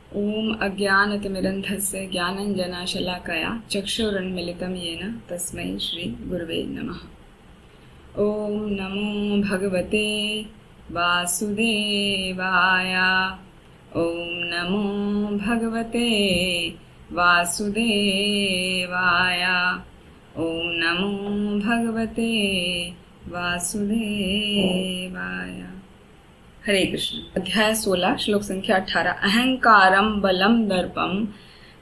ओम अज्ञानतिमिरन्धस्य ज्ञानञ्जनशलाकया चक्षुरुन्मीलितं येन तस्मै श्री गुरुवे नमः। ओम नमो भगवते वासुदेवाय। ओम नमो भगवते वासुदेवाय। ओम नमो भगवते वासुदेवाय। हरे कृष्ण। अध्याय 16 श्लोक संख्या 18। अहंकारम बलम दर्पम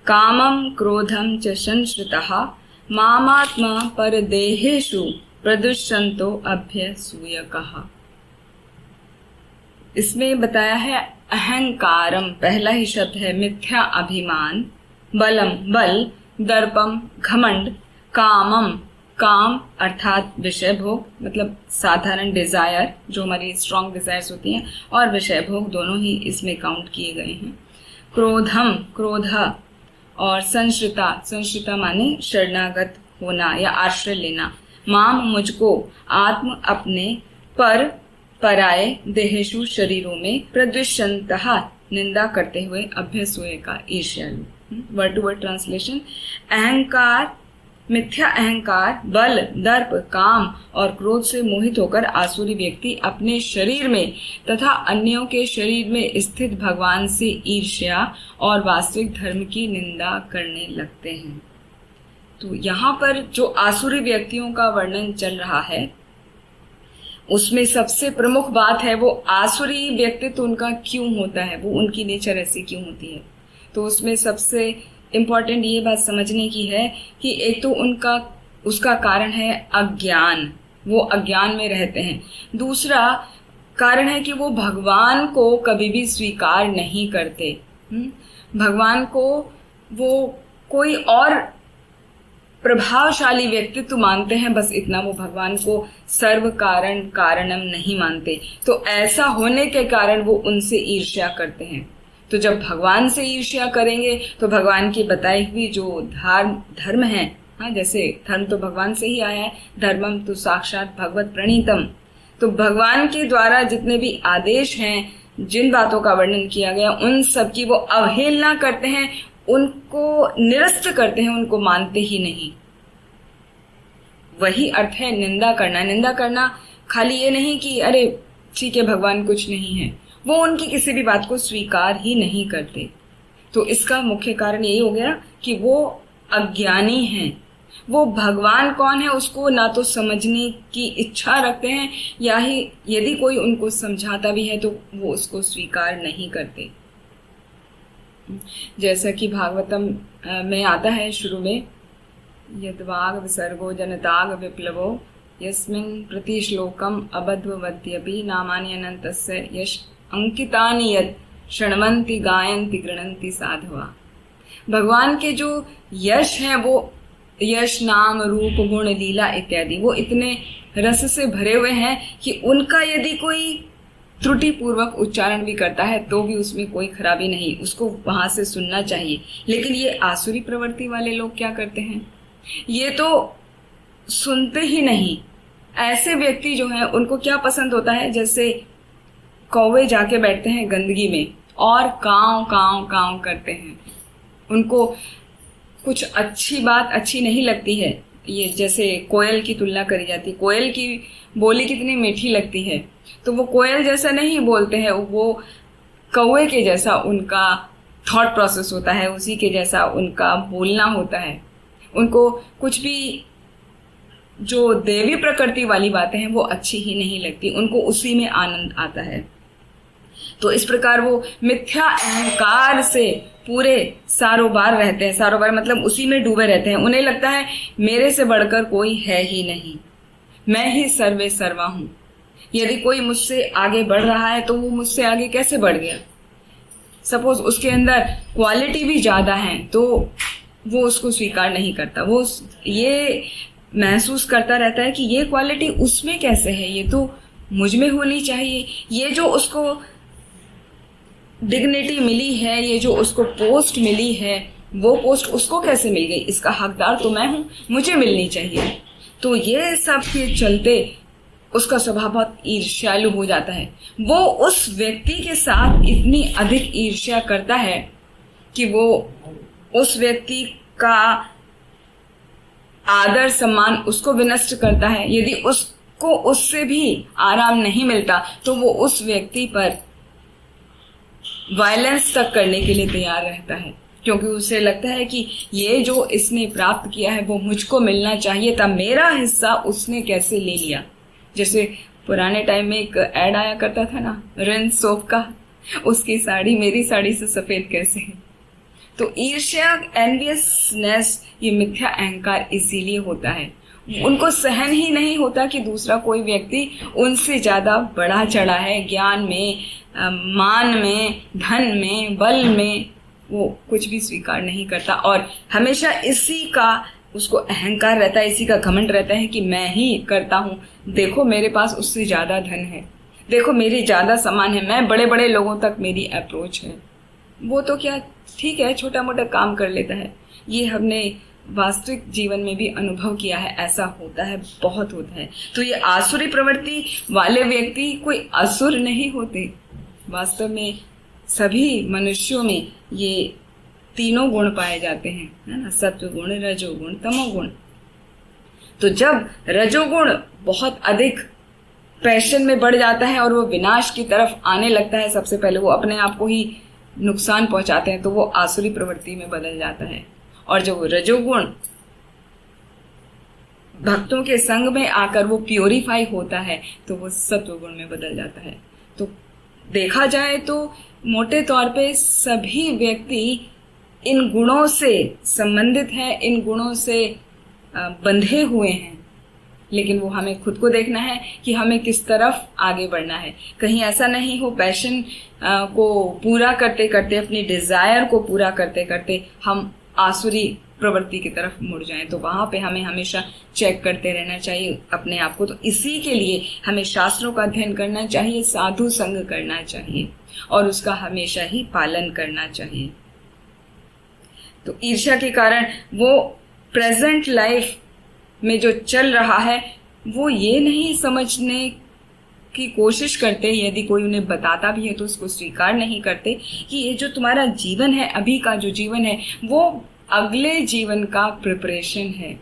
कामम क्रोधम च संश्रितः मामात्मा परदेहेषु प्रदुष्यन्तो अभ्यसूयकः। इसमें बताया है अहंकारम, पहला ही शब्द है मिथ्या अभिमान, बलम बल, दर्पम घमंड, कामम काम अर्थात विषय भोग मतलब साधारण डिजायर जो हमारी स्ट्रॉन्ग डिजायर्स होती हैं, और विषय भोग दोनों ही इसमें काउंट किए गए हैं। क्रोधम क्रोध, और संश्रिता, संश्रिता माने शरणागत होना या आश्रय लेना। माम मुझको, आत्म अपने, पर पराये, देहेषु शरीरों में, प्रद्विषन्तः निंदा करते हुए, अभ्यसूय का ईर्ष्यालु। Word to word translation. अहंकार मिथ्या अहंकार, बल, दर्प, काम और क्रोध से मोहित होकर आसुरी व्यक्ति अपने शरीर में तथा अन्यों के शरीर में स्थित भगवान से ईर्ष्या और वास्तविक धर्म की निंदा करने लगते हैं। तो यहाँ पर जो आसुरी व्यक्तियों का वर्णन चल रहा है उसमें सबसे प्रमुख बात है वो आसुरी व्यक्तित्व उनका क्यों होता है, वो उनकी नेचर ऐसी क्यों होती है। तो उसमें सबसे इम्पॉर्टेंट ये बात समझने की है कि एक तो उसका कारण है अज्ञान, वो अज्ञान में रहते हैं। दूसरा कारण है कि वो भगवान को कभी भी स्वीकार नहीं करते। भगवान को वो कोई और प्रभावशाली व्यक्तित्व मानते हैं, बस इतना। वो भगवान को सर्व कारण कारणम नहीं मानते। तो ऐसा होने के कारण वो उनसे ईर्ष्या करते हैं। तो जब भगवान से ईर्ष्या करेंगे तो भगवान की बताई हुई जो धर्म है, हाँ, जैसे धर्म तो भगवान से ही आया है, धर्मम तो साक्षात भगवत प्रणीतम। तो भगवान के द्वारा जितने भी आदेश हैं, जिन बातों का वर्णन किया गया, उन सब की वो अवहेलना करते हैं, उनको निरस्त करते हैं, उनको मानते ही नहीं। वही अर्थ है निंदा करना। निंदा करना खाली ये नहीं कि अरे ठीक है भगवान कुछ नहीं है, वो उनकी किसी भी बात को स्वीकार ही नहीं करते। तो इसका मुख्य कारण यही हो गया कि वो अज्ञानी हैं। वो भगवान कौन है उसको ना तो समझने की इच्छा रखते हैं, या ही यदि कोई उनको समझाता भी है तो वो उसको स्वीकार नहीं करते। जैसा कि भागवतम में आता है शुरू में, यद्वाग विसर्गो जनताग विप्लवो यस्मिन् प्रति श्लोकम अबध्ववद्यपि नामानि अनन्तस्य यश अंकितानि यद शृण्वन्ति गायन्ति गृह्णन्ति साधवा। भगवान के जो यश हैं वो यश, नाम, रूप, गुण, लीला इत्यादि वो इतने रस से भरे हुए हैं कि उनका यदि कोई त्रुटि पूर्वक उच्चारण भी करता है तो भी उसमें कोई खराबी नहीं, उसको वहां से सुनना चाहिए। लेकिन ये आसुरी प्रवृत्ति वाले लोग क्या करते हैं, ये तो सुनते ही नहीं। ऐसे व्यक्ति जो हैं उनको क्या पसंद होता है, जैसे कौवे जाके बैठते हैं गंदगी में और कांव कांव कांव करते हैं। उनको कुछ अच्छी बात अच्छी नहीं लगती है। ये जैसे कोयल की तुलना करी जाती है, कोयल की बोली कितनी मीठी लगती है, तो वो कोयल जैसा नहीं बोलते हैं, वो कौवे के जैसा उनका थॉट प्रोसेस होता है, उसी के जैसा उनका बोलना होता है। उनको कुछ भी जो देवी प्रकृति वाली बातें हैं वो अच्छी ही नहीं लगती, उनको उसी में आनंद आता है। तो इस प्रकार वो मिथ्या अहंकार से पूरे सारोबार रहते हैं। सारोबार मतलब उसी में डूबे रहते हैं। उन्हें लगता है मेरे से बढ़कर कोई है ही नहीं, मैं ही सर्वे सर्वा हूं। यदि कोई मुझसे आगे बढ़ रहा है तो वो मुझसे आगे कैसे बढ़ गया। सपोज उसके अंदर क्वालिटी भी ज्यादा है तो वो उसको स्वीकार नहीं करता। वो ये महसूस करता रहता है कि ये क्वालिटी उसमें कैसे है, ये तो मुझ में होनी चाहिए। ये जो उसको डिग्निटी मिली है, ये जो उसको पोस्ट मिली है, वो पोस्ट उसको कैसे मिल गई, इसका हकदार तो मैं हूं, मुझे मिलनी चाहिए। तो ये सब के चलते उसका स्वभाव बहुत ईर्ष्यालु हो जाता है। वो उस व्यक्ति के साथ इतनी अधिक ईर्ष्या करता है कि वो उस व्यक्ति का आदर सम्मान उसको विनष्ट करता है, यदि उसको उससे भी आराम नहीं मिलता तो वो उस व्यक्ति पर वायलेंस तक करने के लिए तैयार रहता है, क्योंकि उसे लगता है कि ये जो इसने प्राप्त किया है वो मुझको मिलना चाहिए था, मेरा हिस्सा उसने कैसे ले लिया। जैसे पुराने टाइम में एक ऐड आया करता था ना, रिन सोप का, उसकी साड़ी मेरी साड़ी से सफेद कैसे है। तो ईर्ष्या, एनवियसनेस, ये मिथ्या अहंकार इसीलिए होता है। उनको सहन ही नहीं होता कि दूसरा कोई व्यक्ति उनसे ज्यादा बढ़ा चढ़ा है, ज्ञान में, मान में, धन में, बल में, वो कुछ भी स्वीकार नहीं करता और हमेशा इसी का उसको अहंकार रहता है, इसी का घमंड रहता है कि मैं ही करता हूँ, देखो मेरे पास उससे ज्यादा धन है, देखो मेरी ज्यादा सामान है, मैं बड़े बड़े लोगों तक मेरी अप्रोच है, वो तो क्या ठीक है छोटा मोटा काम कर लेता है। ये हमने वास्तविक जीवन में भी अनुभव किया है, ऐसा होता है, बहुत होता है। तो ये आसुरी प्रवृत्ति वाले व्यक्ति कोई असुर नहीं होते, वास्तव में सभी मनुष्यों में ये तीनों गुण पाए जाते हैं, है ना, सत्व गुण, रजोगुण, तमोगुण। तो जब रजोगुण बहुत अधिक पैशन में बढ़ जाता है और वो विनाश की तरफ आने लगता है, सबसे पहले वो अपने आप को ही नुकसान पहुंचाते हैं, तो वो आसुरी प्रवृत्ति में बदल जाता है। और जब रजोगुण भक्तों के संग में आकर वो प्योरीफाई होता है तो वो सत्व गुण में बदल जाता है। तो देखा जाए तो मोटे तौर पे सभी व्यक्ति इन गुणों से संबंधित हैं, इन गुणों से बंधे हुए हैं, लेकिन वो हमें खुद को देखना है कि हमें किस तरफ आगे बढ़ना है। कहीं ऐसा नहीं हो पैशन को पूरा करते करते, अपनी डिजायर को पूरा करते करते हम आसुरी प्रवृत्ति की तरफ मुड़ जाएं। तो वहां पे हमें हमेशा चेक करते रहना चाहिए अपने आप को। तो इसी के लिए हमें शास्त्रों का अध्ययन करना चाहिए, साधु संग करना चाहिए और उसका हमेशा ही पालन करना चाहिए। तो ईर्ष्या के कारण वो प्रेजेंट लाइफ में जो चल रहा है वो ये नहीं समझने की कोशिश करते, यदि कोई उन्हें बताता भी है तो उसको स्वीकार नहीं करते कि ये जो तुम्हारा जीवन है, अभी का जो जीवन है, वो अगले जीवन का प्रिपरेशन है।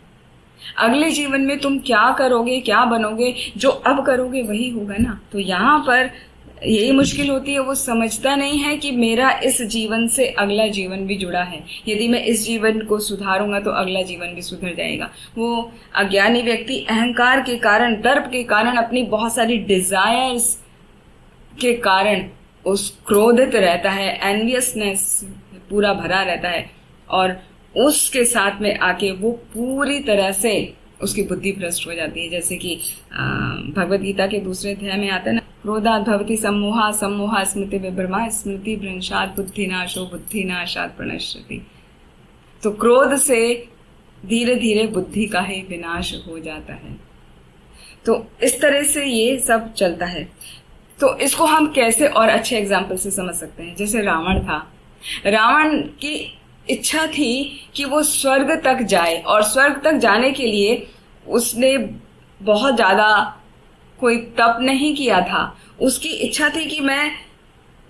अगले जीवन में तुम क्या करोगे, क्या बनोगे, जो अब करोगे वही होगा ना। तो यहाँ पर यही मुश्किल होती है, वो समझता नहीं है कि मेरा इस जीवन से अगला जीवन भी जुड़ा है, यदि मैं इस जीवन को सुधारूंगा तो अगला जीवन भी सुधर जाएगा। वो अज्ञानी व्यक्ति अहंकार के कारण, दर्प के कारण, अपनी बहुत सारी डिजायर्स के कारण उस क्रोधित रहता है, एनवियसनेस पूरा भरा रहता है और उसके साथ में आके वो पूरी तरह से उसकी बुद्धि भ्रष्ट हो जाती है। जैसे कि भगवत गीता के दूसरे अध्याय में आता है ना, क्रोधात् भवति सम्मोहा, सम्मोहा स्मृति विभ्रमा, स्मृति भ्रंशात् बुद्धिनाशो, बुद्धिनाशात् प्रणश्यति। तो क्रोध से धीरे धीरे बुद्धि का ही विनाश हो जाता है। तो इस तरह से ये सब चलता है। तो इसको हम कैसे और अच्छे एग्जाम्पल से समझ सकते हैं। जैसे रावण था, रावण की इच्छा थी कि वो स्वर्ग तक जाए और स्वर्ग तक जाने के लिए उसने बहुत ज्यादा कोई तप नहीं किया था। उसकी इच्छा थी कि मैं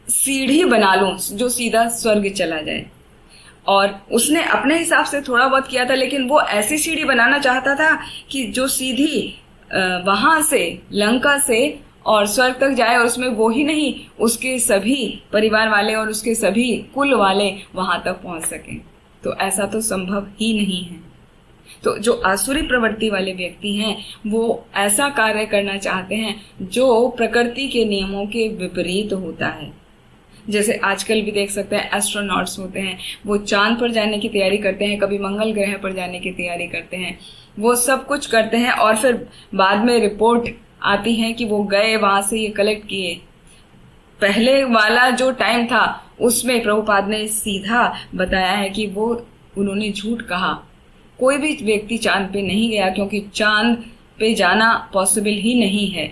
सीढ़ी बना लूं जो सीधा स्वर्ग चला जाए, और उसने अपने हिसाब से थोड़ा बहुत किया था, लेकिन वो ऐसी सीढ़ी बनाना चाहता था कि जो सीधी वहां से लंका से और स्वर्ग तक जाए, और उसमें वो ही नहीं, उसके सभी परिवार वाले और उसके सभी कुल वाले वहां तक पहुंच सकें। तो ऐसा तो संभव ही नहीं है। तो जो आसुरी प्रवृत्ति वाले व्यक्ति हैं वो ऐसा कार्य करना चाहते हैं जो प्रकृति के नियमों के विपरीत होता है। जैसे आजकल भी देख सकते हैं एस्ट्रोनॉट्स होते हैं, वो चांद पर जाने की तैयारी करते हैं, कभी मंगल ग्रह पर जाने की तैयारी करते हैं, वो सब कुछ करते हैं और फिर बाद में रिपोर्ट आती है कि वो गए, वहां से ये कलेक्ट किए। पहले वाला जो टाइम था उसमें प्रभुपाद ने सीधा बताया है कि वो उन्होंने झूठ कहा। कोई भी व्यक्ति चांद पे नहीं गया क्योंकि चांद पे जाना पॉसिबल ही नहीं है।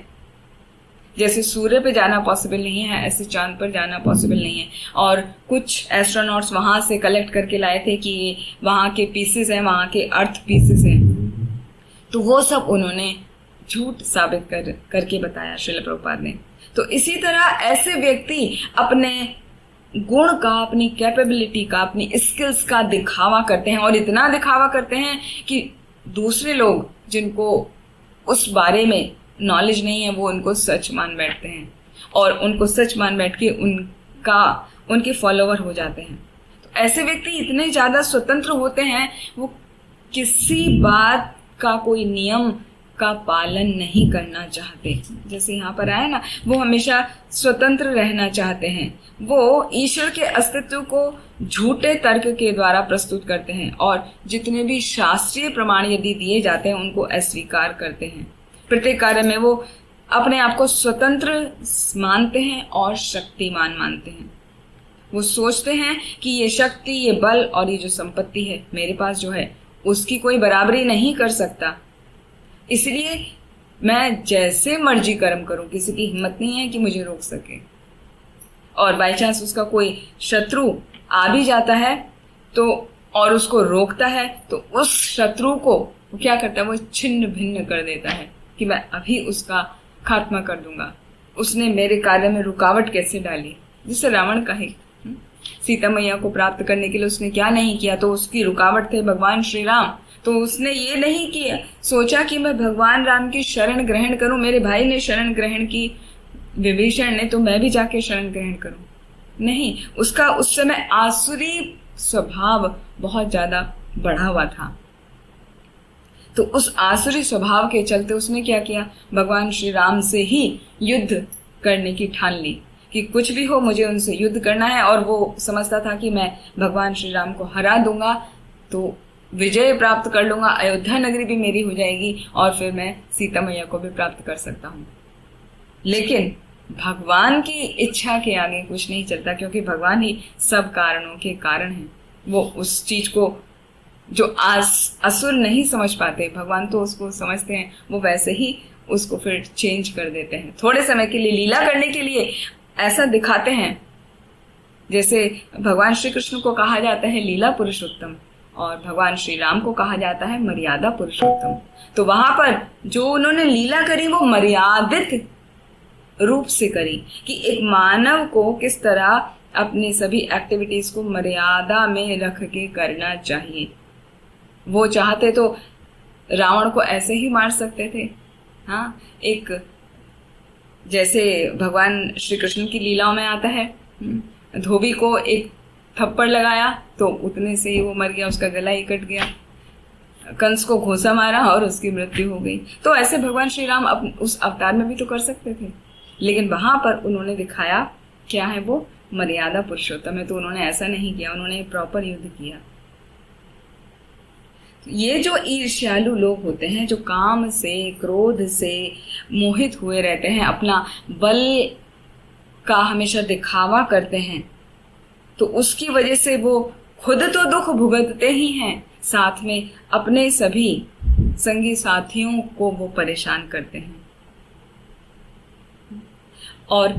जैसे सूर्य पे जाना पॉसिबल नहीं है, ऐसे चांद पर जाना पॉसिबल नहीं है। और कुछ एस्ट्रोनॉट्स वहां से कलेक्ट करके लाए थे कि वहां के पीसेस हैं, वहां के अर्थ पीसेस हैं, तो वो सब उन्होंने झूठ साबित करके बताया श्रील प्रभुपाद ने। तो इसी तरह ऐसे व्यक्ति अपने गुण का, अपनी कैपेबिलिटी का, अपनी स्किल्स का दिखावा करते हैं, और इतना दिखावा करते हैं कि दूसरे लोग जिनको उस बारे में नॉलेज नहीं है वो उनको सच मान बैठते हैं, और उनको सच मान बैठ के उनके फॉलोवर हो जाते हैं। तो ऐसे व्यक्ति इतने ज्यादा स्वतंत्र होते हैं, वो किसी बात का, कोई नियम का पालन नहीं करना चाहते। जैसे यहाँ पर आया ना, वो हमेशा स्वतंत्र रहना चाहते हैं। वो ईश्वर के अस्तित्व को झूठे तर्क के द्वारा प्रस्तुत करते हैं, और जितने भी शास्त्रीय प्रमाण यदि दिए जाते हैं उनको अस्वीकार करते हैं। प्रत्येक कार्य में वो अपने आप को स्वतंत्र मानते हैं और शक्तिमान मानते हैं। वो सोचते हैं कि ये शक्ति, ये बल और ये जो संपत्ति है मेरे पास जो है, उसकी कोई बराबरी नहीं कर सकता, इसलिए मैं जैसे मर्जी कर्म करूं, किसी की हिम्मत नहीं है कि मुझे रोक सके। और बाई चांस उसका कोई शत्रु आ भी जाता है तो, और उसको रोकता है, तो उस शत्रु को वो क्या करता है, वो छिन्न भिन्न कर देता है कि मैं अभी उसका खात्मा कर दूंगा, उसने मेरे कार्य में रुकावट कैसे डाली। जिससे रावण का ही सीता मैया को प्राप्त करने के लिए उसने क्या नहीं किया, तो उसकी रुकावट थे भगवान श्री राम। तो उसने ये नहीं किया, सोचा कि मैं भगवान राम की शरण ग्रहण करूं, मेरे भाई ने शरण ग्रहण की विभीषण ने, तो मैं भी जाके शरण ग्रहण करूं। नहीं, उसका उस समय आसुरी स्वभाव बहुत ज्यादा बढ़ा हुआ था। तो उस आसुरी स्वभाव के चलते उसने क्या किया, भगवान श्री राम से ही युद्ध करने की ठान ली कि कुछ भी हो मुझे उनसे युद्ध करना है। और वो समझता था कि मैं भगवान श्री राम को हरा दूंगा तो विजय प्राप्त कर लूंगा, अयोध्या नगरी भी मेरी हो जाएगी, और फिर मैं सीता मैया को भी प्राप्त कर सकता हूँ। लेकिन भगवान की इच्छा के आगे कुछ नहीं चलता, क्योंकि भगवान ही सब कारणों के कारण हैं। वो उस चीज को जो असुर नहीं समझ पाते, भगवान तो उसको समझते हैं, वो वैसे ही उसको फिर चेंज कर देते हैं। थोड़े समय के लिए, लीला करने के लिए ऐसा दिखाते हैं। जैसे भगवान श्री कृष्ण को कहा जाता है लीला पुरुषोत्तम, और भगवान श्री राम को कहा जाता है मर्यादा पुरुषोत्तम। तो वहां पर जो उन्होंने लीला करी वो मर्यादित रूप से करी, कि एक मानव को किस तरह अपनी सभी एक्टिविटीज को मर्यादा में रख के करना चाहिए। वो चाहते तो रावण को ऐसे ही मार सकते थे। हाँ, एक जैसे भगवान श्री कृष्ण की लीलाओं में आता है, धोबी को एक थप्पड़ लगाया तो उतने से ही वो मर गया, उसका गला ही कट गया। कंस को घोंसा मारा और उसकी मृत्यु हो गई। तो ऐसे भगवान श्री राम उस अवतार में भी तो कर सकते थे, लेकिन वहां पर उन्होंने दिखाया क्या है, वो मर्यादा पुरुषोत्तम है। तो उन्होंने ऐसा नहीं किया, उन्होंने प्रॉपर युद्ध किया। ये जो ईर्ष्यालु लोग होते हैं, जो काम से, क्रोध से मोहित हुए रहते हैं, अपना बल का हमेशा दिखावा करते हैं, तो उसकी वजह से वो खुद तो दुख भुगतते ही हैं, साथ में अपने सभी संगी साथियों को वो परेशान करते हैं। और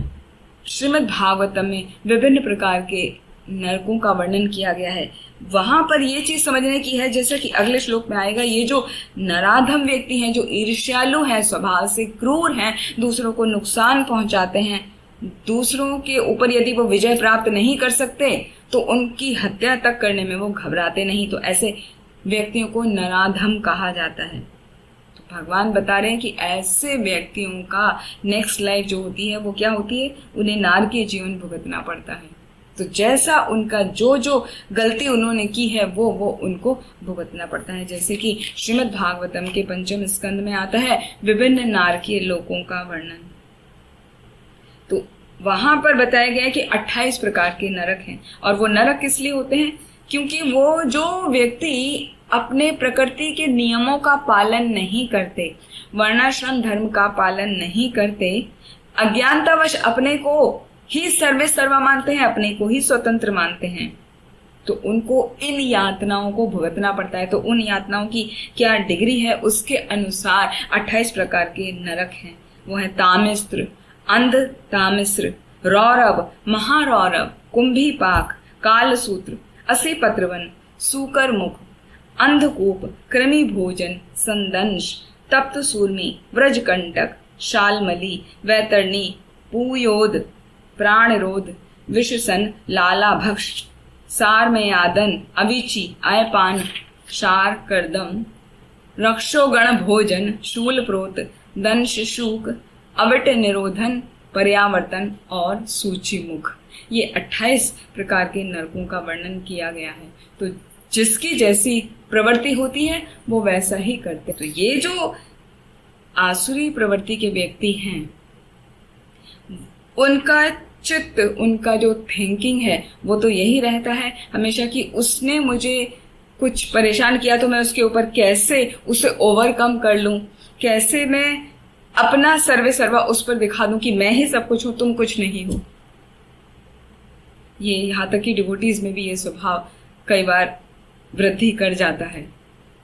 श्रीमद् भागवतम में विभिन्न प्रकार के नरकों का वर्णन किया गया है। वहां पर ये चीज समझने की है, जैसा कि अगले श्लोक में आएगा, ये जो नराधम व्यक्ति हैं, जो ईर्ष्यालु हैं, स्वभाव से क्रूर हैं, दूसरों को नुकसान पहुंचाते हैं, दूसरों के ऊपर यदि वो विजय प्राप्त नहीं कर सकते तो उनकी हत्या तक करने में वो घबराते नहीं, तो ऐसे व्यक्तियों को नराधम कहा जाता है। तो भगवान बता रहे हैं कि ऐसे व्यक्तियों का नेक्स्ट लाइफ जो होती है वो क्या होती है, उन्हें नारकीय जीवन भुगतना पड़ता है। तो जैसा उनका जो जो गलती उन्होंने की है वो उनको भुगतना पड़ता है। जैसे कि श्रीमद् भागवतम के 5वें स्कंद में आता है विभिन्न नारकीय लोकों का वर्णन। तो वहां पर बताया गया है कि 28 प्रकार के नरक हैं, और वो नरक किस लिए होते हैं, क्योंकि वो जो व्यक्ति अपने प्रकृति के नियमों का पालन नहीं करते, वर्णाश्रम धर्म का पालन नहीं करते, अज्ञानतावश अपने को ही सर्वे सर्वा मानते हैं, अपने को ही स्वतंत्र मानते हैं, तो उनको इन यातनाओं को भुगतना पड़ता है। तो उन यातनाओं की क्या डिग्री है, उसके अनुसार 28 प्रकार के नरक हैं। वो है तामिस्त्र, अंध तामिस्र, रौरव, महारौरव, कुंभीपाक, कालसूत्र, असिपत्रवन, सूकर मुख, अंधकूप, कृमि भोजन, संदंश, तप्त सूर्मी, व्रजकंटक, शालमली, वैतरणी, पूयोद, प्राणरोध, विषसन लाला भक्ष सार में आदन अविची आयपान शार करदम रक्षोगण भोजन शूल प्रोत दंश शूक अविट निरोधन पर्यावर्तन और सूची मुख। ये 28 प्रकार के नरकों का वर्णन किया गया है। तो जिसकी जैसी प्रवृत्ति होती है वो वैसा ही करते। तो ये जो आसुरी प्रवृत्ति के व्यक्ति हैं उनका चित्त, उनका जो थिंकिंग है वो तो यही रहता है हमेशा कि उसने मुझे कुछ परेशान किया तो मैं उसके ऊपर कैसे उसे ओवरकम कर लूं, कैसे मैं अपना सर्वे सर्वा उस पर दिखा दूं कि मैं ही सब कुछ हूं, तुम कुछ नहीं हो। ये यहाँ तक कि डिवोटीज में भी ये स्वभाव कई बार वृद्धि कर जाता है।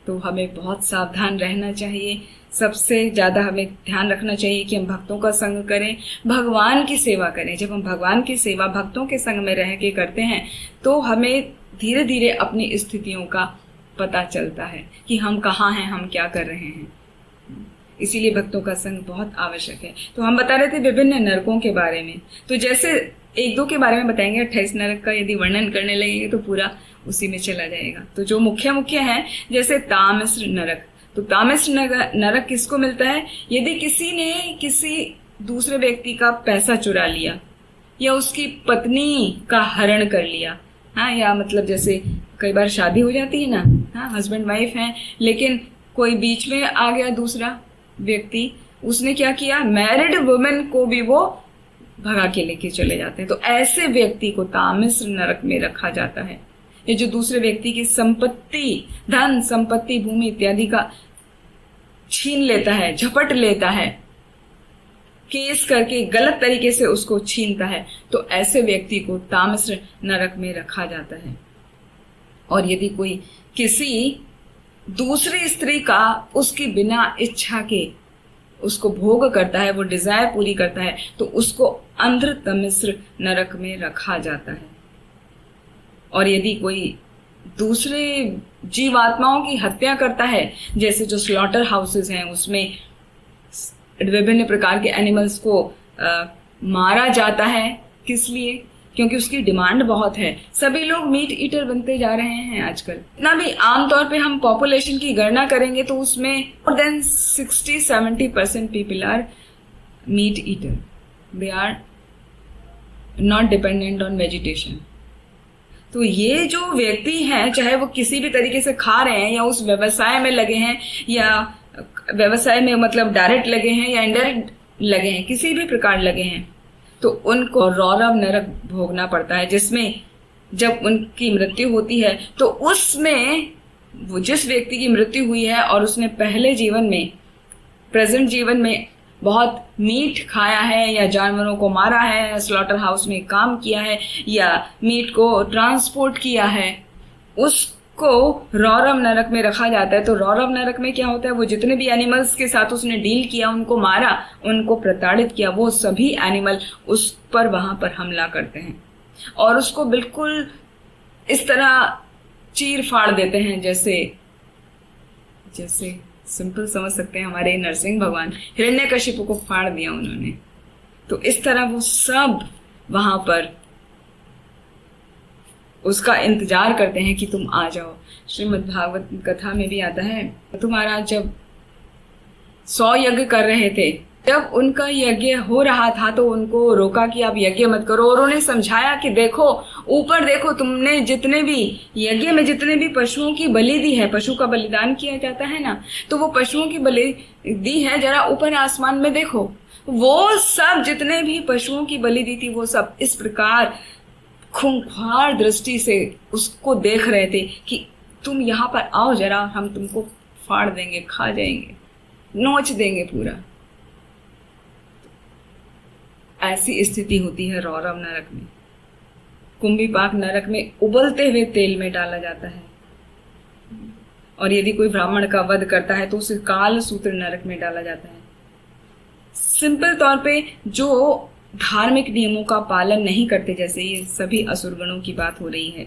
तो हमें बहुत सावधान रहना चाहिए। सबसे ज्यादा हमें ध्यान रखना चाहिए कि हम भक्तों का संग करें, भगवान की सेवा करें। जब हम भगवान की सेवा भक्तों के संग में रह के करते हैं तो हमें धीरे धीरे अपनी स्थितियों का पता चलता है कि हम कहाँ हैं, हम क्या कर रहे हैं। इसीलिए भक्तों का संग बहुत आवश्यक है। तो हम बता रहे थे विभिन्न नरकों के बारे में। तो जैसे एक दो के बारे में बताएंगे, 28 नरक का यदि वर्णन करने लगेंगे तो पूरा उसी में चला जाएगा। तो जो मुख्य मुख्य है, जैसे तामस्र नरक। तो तामस्र नरक किसको मिलता है? यदि किसी ने किसी दूसरे व्यक्ति का पैसा चुरा लिया या उसकी पत्नी का हरण कर लिया, हाँ, या मतलब जैसे कई बार शादी हो जाती है ना, हाँ, हस्बैंड वाइफ हैं, लेकिन कोई बीच में आ गया दूसरा व्यक्ति, उसने क्या किया, मैरिड वुमेन को भी वो भगा के लेके चले जाते हैं। तो ऐसे व्यक्ति को तामस्र नरक में रखा जाता है। ये जो दूसरे व्यक्ति की संपत्ति, धन संपत्ति, भूमि इत्यादि का छीन लेता है, झपट लेता है, केस करके गलत तरीके से उसको छीनता है, तो ऐसे व्यक्ति को तामस्र नरक में रखा जाता है। और यदि कोई किसी दूसरी स्त्री का उसकी बिना इच्छा के उसको भोग करता है, वो डिजायर पूरी करता है, तो उसको अंध्र तमिस्र नरक में रखा जाता है। और यदि कोई दूसरे जीवात्माओं की हत्या करता है, जैसे जो स्लॉटर हाउसेस हैं उसमें विभिन्न प्रकार के एनिमल्स को मारा जाता है, किस लिए? क्योंकि उसकी डिमांड बहुत है। सभी लोग मीट ईटर बनते जा रहे हैं आजकल। इतना भी आमतौर पे हम पॉपुलेशन की गणना करेंगे तो उसमें more than 60-70% people are meat eater. They are not dependent on vegetation. तो ये जो व्यक्ति हैं, चाहे वो किसी भी तरीके से खा रहे हैं या उस व्यवसाय में लगे हैं, या व्यवसाय में मतलब डायरेक्ट लगे हैं या इनडायरेक्ट लगे हैं, किसी भी प्रकार लगे हैं, तो उनको रौरव नरक भोगना पड़ता है, जिसमें जब उनकी मृत्यु होती है तो उसमें वो जिस व्यक्ति की मृत्यु हुई है और उसने पहले जीवन में, प्रेजेंट जीवन में बहुत मीट खाया है या जानवरों को मारा है, या स्लॉटर हाउस में काम किया है या मीट को ट्रांसपोर्ट किया है, उसको रौरव नरक में रखा जाता है। तो रौरव नरक में क्या होता है, वो जितने भी एनिमल्स के साथ उसने डील किया, उनको मारा, उनको प्रताड़ित किया, वो सभी एनिमल उस पर वहां पर हमला करते हैं और उसको बिल्कुल इस तरह चीर फाड़ देते हैं, जैसे सिंपल समझ सकते हैं, हमारे नरसिंह भगवान हिरण्यकशिपु को फाड़ दिया उन्होंने। तो इस तरह वो सब वहां पर उसका इंतजार करते हैं कि तुम आ जाओ। श्रीमद् भागवत कथा में भी आता है, तुम्हारा जब 100 यज्ञ कर रहे थे, जब उनका यज्ञ हो रहा था तो उनको रोका कि आप यज्ञ मत करो, और उन्हें समझाया कि देखो ऊपर देखो, तुमने जितने भी यज्ञ में जितने भी पशुओं की बलि दी है, पशु का बलिदान किया जाता है ना, तो वो पशुओं की बलि दी है, जरा ऊपर आसमान में देखो, वो सब जितने भी पशुओं की बलि दी थी वो सब इस प्रकार खूंखार दृष्टि से उसको देख रहे थे कि तुम यहाँ पर आओ जरा, हम तुमको फाड़ देंगे, खा जाएंगे, नोच देंगे पूरा। ऐसी स्थिति होती है रौरव नरक में। कुंभीपाक नरक में उबलते हुए तेल में डाला जाता है। और यदि कोई ब्राह्मण का वध करता है तो उसे काल सूत्र नरक में डाला जाता है। सिंपल तौर पे जो धार्मिक नियमों का पालन नहीं करते, जैसे ये सभी असुरगणों की बात हो रही है,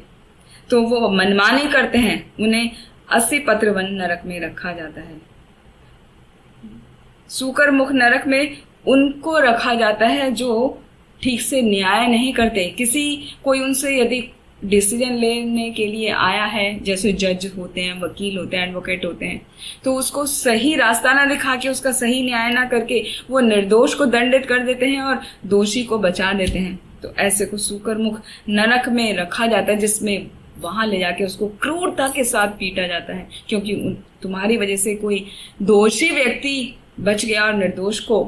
तो वो मनमानी करते हैं, उन्हें 80 पत्रवन नरक में रखा जाता है। सूकर मुख नरक में उनको रखा जाता है जो ठीक से न्याय नहीं करते, कोई उनसे यदि डिसीजन लेने के लिए आया है, जैसे जज होते हैं, वकील होते हैं, एडवोकेट होते हैं, तो उसको सही रास्ता ना दिखा के, उसका सही न्याय ना करके वो निर्दोष को दंडित कर देते हैं और दोषी को बचा देते हैं। तो ऐसे को सुकरमुख नरक में रखा जाता है, जिसमें वहां ले जाके उसको क्रूरता के साथ पीटा जाता है, क्योंकि तुम्हारी वजह से कोई दोषी व्यक्ति बच गया और निर्दोष को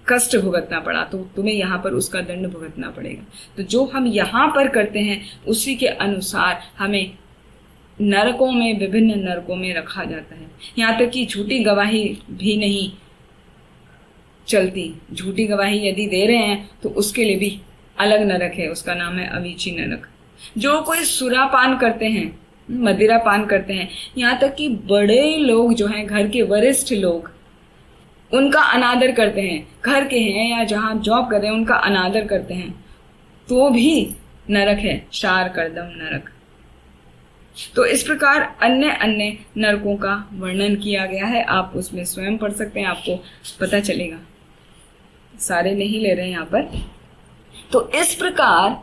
कष्ट भुगतना पड़ा, तो तुम्हें यहाँ पर उसका दंड भुगतना पड़ेगा। तो जो हम यहाँ पर करते हैं उसी के अनुसार हमें नरकों में, विभिन्न नरकों में रखा जाता है। यहाँ तक कि झूठी गवाही भी नहीं चलती। झूठी गवाही यदि दे रहे हैं तो उसके लिए भी अलग नरक है, उसका नाम है अवीची नरक। जो कोई सुरापान करते हैं, मदिरा पान करते हैं, यहाँ तक कि बड़े लोग जो हैं, घर के वरिष्ठ लोग, उनका अनादर करते हैं, घर के हैं या जहां जॉब कर रहे हैं उनका अनादर करते हैं, तो भी नरक है, शार कर्दम नरक। तो इस प्रकार अन्य अन्य नरकों का वर्णन किया गया है। आप उसमें स्वयं पढ़ सकते हैं, आपको पता चलेगा, सारे नहीं ले रहे हैं यहाँ पर। तो इस प्रकार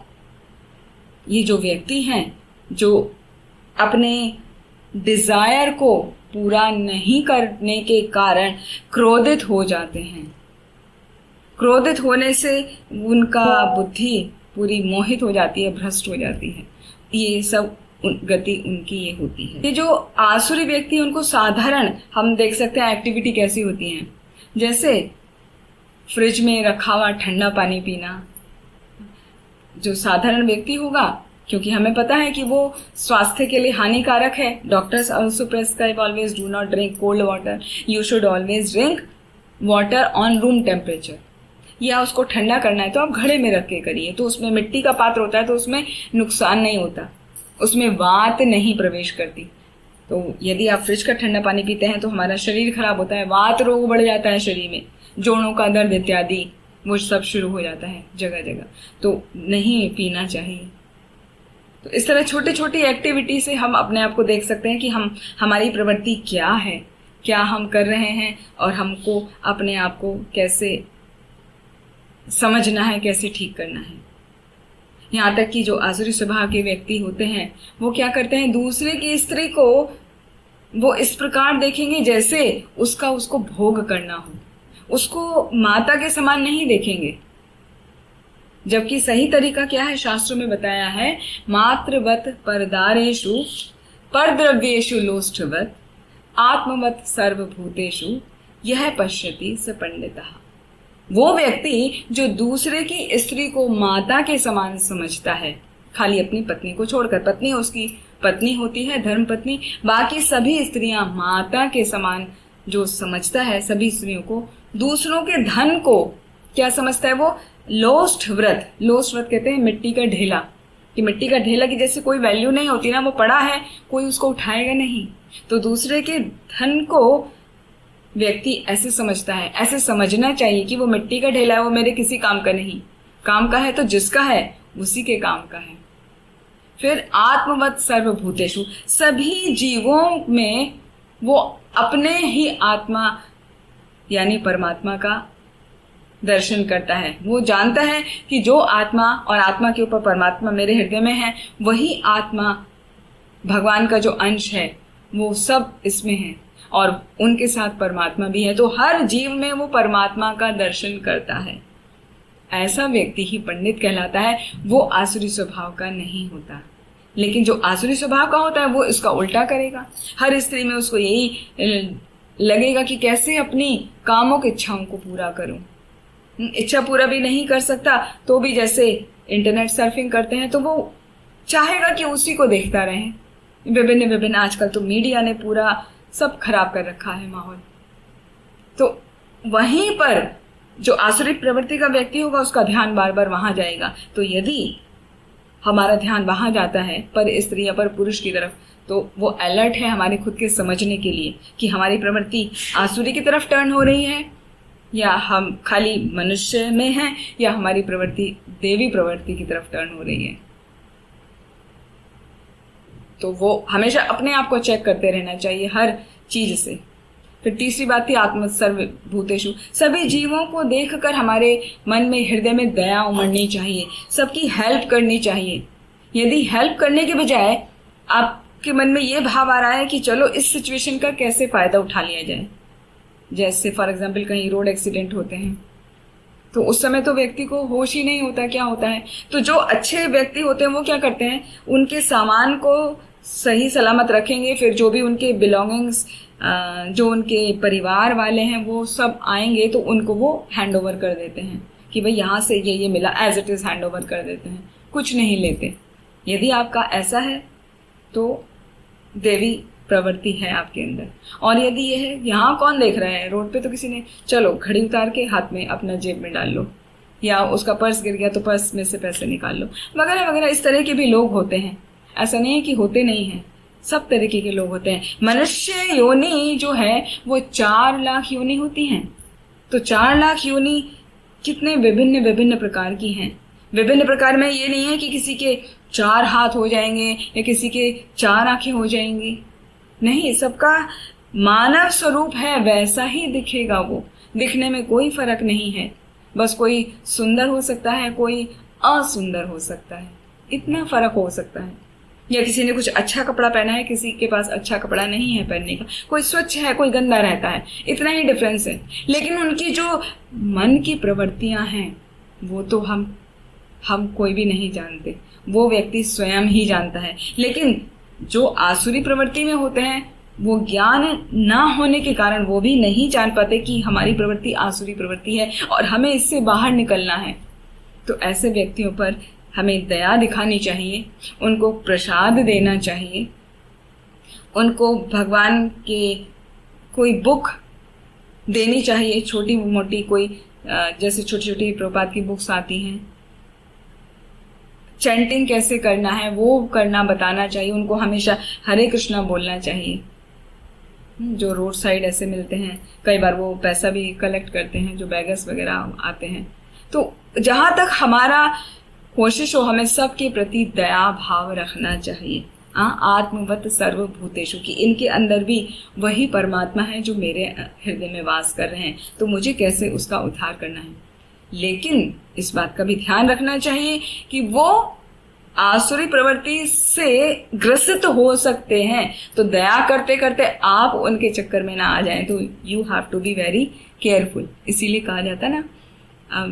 ये जो व्यक्ति हैं जो अपने डिजायर को पूरा नहीं करने के कारण क्रोधित हो जाते हैं, क्रोधित होने से उनका बुद्धि पूरी मोहित हो जाती है, भ्रष्ट हो जाती है, ये सब गति उनकी ये होती है। ये जो आसुरी व्यक्ति, उनको साधारण हम देख सकते हैं एक्टिविटी कैसी होती है, जैसे फ्रिज में रखा हुआ ठंडा पानी पीना। जो साधारण व्यक्ति होगा, क्योंकि हमें पता है कि वो स्वास्थ्य के लिए हानिकारक है, doctors also prescribe always do not drink cold water, you should always drink water on room temperature. या उसको ठंडा करना है तो आप घड़े में रख के करिए, तो उसमें मिट्टी का पात्र होता है तो उसमें नुकसान नहीं होता, उसमें वात नहीं प्रवेश करती। तो यदि आप फ्रिज का ठंडा पानी पीते हैं तो हमारा शरीर खराब होता है, वात रोग बढ़ जाता है शरीर में, जोड़ों का दर्द इत्यादि वो सब शुरू हो जाता है जगह जगह, तो नहीं पीना चाहिए। तो इस तरह छोटी छोटी एक्टिविटी से हम अपने आप को देख सकते हैं कि हमारी प्रवृत्ति क्या है, क्या हम कर रहे हैं, और हमको अपने आप को कैसे समझना है, कैसे ठीक करना है। यहाँ तक कि जो आसुरी स्वभाव के व्यक्ति होते हैं वो क्या करते हैं, दूसरे की स्त्री को वो इस प्रकार देखेंगे जैसे उसको भोग करना हो, उसको माता के समान नहीं देखेंगे। जबकि सही तरीका क्या है, शास्त्रों में बताया है, मातृवत परदारेषु परद्रव्येषु लोष्ठवत आत्मवत सर्वभूतेषु यह पश्यति स पंडितः। वो व्यक्ति जो दूसरे की स्त्री को माता के समान समझता है, खाली अपनी पत्नी को छोड़कर, पत्नी उसकी पत्नी होती है, धर्म पत्नी, बाकी सभी स्त्रियां माता के समान जो समझता है, सभी स्त्रियों को, दूसरों के धन को क्या समझता है, वो लोष्ठ व्रत, लोष्ठ व्रत कहते हैं मिट्टी का ढेला, कि मिट्टी का ढेला की जैसे कोई वैल्यू नहीं होती ना, वो पड़ा है, कोई उसको उठाएगा नहीं। तो दूसरे के धन को व्यक्ति ऐसे समझता है, ऐसे समझना चाहिए कि वो मिट्टी का ढेला है, वो मेरे किसी काम का नहीं, काम का है तो जिसका है उसी के काम का है। फिर आत्मवत सर्वभूतेषु, सभी जीवों में वो अपने ही आत्मा यानी परमात्मा का दर्शन करता है। वो जानता है कि जो आत्मा और आत्मा के ऊपर परमात्मा मेरे हृदय में है, वही आत्मा भगवान का जो अंश है वो सब इसमें है, और उनके साथ परमात्मा भी है। तो हर जीव में वो परमात्मा का दर्शन करता है। ऐसा व्यक्ति ही पंडित कहलाता है, वो आसुरी स्वभाव का नहीं होता। लेकिन जो आसुरी स्वभाव का होता है वो इसका उल्टा करेगा। हर स्त्री में उसको यही लगेगा कि कैसे अपनी कामों की इच्छाओं को पूरा करूं। इच्छा पूरा भी नहीं कर सकता तो भी जैसे इंटरनेट सर्फिंग करते हैं तो वो चाहेगा कि उसी को देखता रहे। विभिन्न आजकल तो मीडिया ने पूरा सब खराब कर रखा है माहौल। तो वहीं पर जो आसुरी प्रवृत्ति का व्यक्ति होगा उसका ध्यान बार बार वहां जाएगा। तो यदि हमारा ध्यान वहां जाता है पर स्त्री या पर पुरुष की तरफ, तो वो अलर्ट है हमारे खुद के समझने के लिए कि हमारी प्रवृत्ति आसुरी की तरफ टर्न हो रही है या हम खाली मनुष्य में हैं या हमारी प्रवृत्ति देवी प्रवृत्ति की तरफ टर्न हो रही है। तो वो हमेशा अपने आप को चेक करते रहना चाहिए हर चीज से। फिर तीसरी बात थी आत्म सर्वभूतेषु, सभी जीवों को देखकर हमारे मन में, हृदय में दया उमड़नी चाहिए, सबकी हेल्प करनी चाहिए। यदि हेल्प करने के बजाय आपके मन में ये भाव आ रहा है कि चलो इस सिचुएशन का कैसे फायदा उठा लिया जाए, जैसे फॉर एग्जाम्पल कहीं रोड एक्सीडेंट होते हैं तो उस समय तो व्यक्ति को होश ही नहीं होता क्या होता है। तो जो अच्छे व्यक्ति होते हैं वो क्या करते हैं, उनके सामान को सही सलामत रखेंगे, फिर जो भी उनके बिलोंगिंग्स, जो उनके परिवार वाले हैं वो सब आएंगे तो उनको वो हैंड ओवर कर देते हैं कि भाई यहाँ से ये मिला, as it is hand over कर देते हैं, कुछ नहीं लेते। यदि आपका ऐसा है तो देवी प्रवृत्ति है आपके अंदर। और यदि ये है, यहाँ कौन देख रहा है, रोड पे तो किसी ने, चलो घड़ी उतार के हाथ में अपना जेब में डाल लो, या उसका पर्स गिर गया तो पर्स में से पैसे निकाल लो, वगैरह वगैरह। इस तरह के भी लोग होते हैं, ऐसा नहीं है कि होते नहीं हैं, सब तरीके के लोग होते हैं। मनुष्य योनि जो है वो 4 लाख योनि होती हैं। तो 4 लाख योनि कितने विभिन्न विभिन्न प्रकार की हैं। विभिन्न प्रकार में ये नहीं है कि किसी के 4 हाथ हो जाएंगे या किसी के 4 आंखें हो जाएंगी, नहीं, सबका मानव स्वरूप है, वैसा ही दिखेगा वो, दिखने में कोई फर्क नहीं है। बस कोई सुंदर हो सकता है, कोई असुंदर हो सकता है, इतना फर्क हो सकता है। या किसी ने कुछ अच्छा कपड़ा पहना है, किसी के पास अच्छा कपड़ा नहीं है पहनने का, कोई स्वच्छ है, कोई गंदा रहता है, इतना ही डिफरेंस है। लेकिन उनकी जो मन की प्रवृत्तियां हैं वो तो हम कोई भी नहीं जानते, वो व्यक्ति स्वयं ही जानता है। लेकिन जो आसुरी प्रवृत्ति में होते हैं वो ज्ञान ना होने के कारण वो भी नहीं जान पाते कि हमारी प्रवृत्ति आसुरी प्रवृत्ति है और हमें इससे बाहर निकलना है। तो ऐसे व्यक्तियों पर हमें दया दिखानी चाहिए, उनको प्रसाद देना चाहिए, उनको भगवान के कोई बुक देनी चाहिए, छोटी मोटी कोई, जैसे छोटी छोटी प्रभुपाद की बुक्स आती हैं, चैंटिंग कैसे करना है वो करना बताना चाहिए उनको, हमेशा हरे कृष्णा बोलना चाहिए। जो रोड साइड ऐसे मिलते हैं, कई बार वो पैसा भी कलेक्ट करते हैं, जो बैगर्स वगैरह आते हैं। तो जहां तक हमारा कोशिश हो, हमें सबके प्रति दया भाव रखना चाहिए। आत्मवत सर्वभूतेषु, की इनके अंदर भी वही परमात्मा है जो मेरे हृदय में वास कर रहे हैं, तो मुझे कैसे उसका उद्धार करना है। लेकिन इस बात का भी ध्यान रखना चाहिए कि वो आसुरी प्रवृत्ति से ग्रसित हो सकते हैं, तो दया करते करते आप उनके चक्कर में ना आ जाएं। तो you have to be very careful. इसीलिए कहा जाता है ना,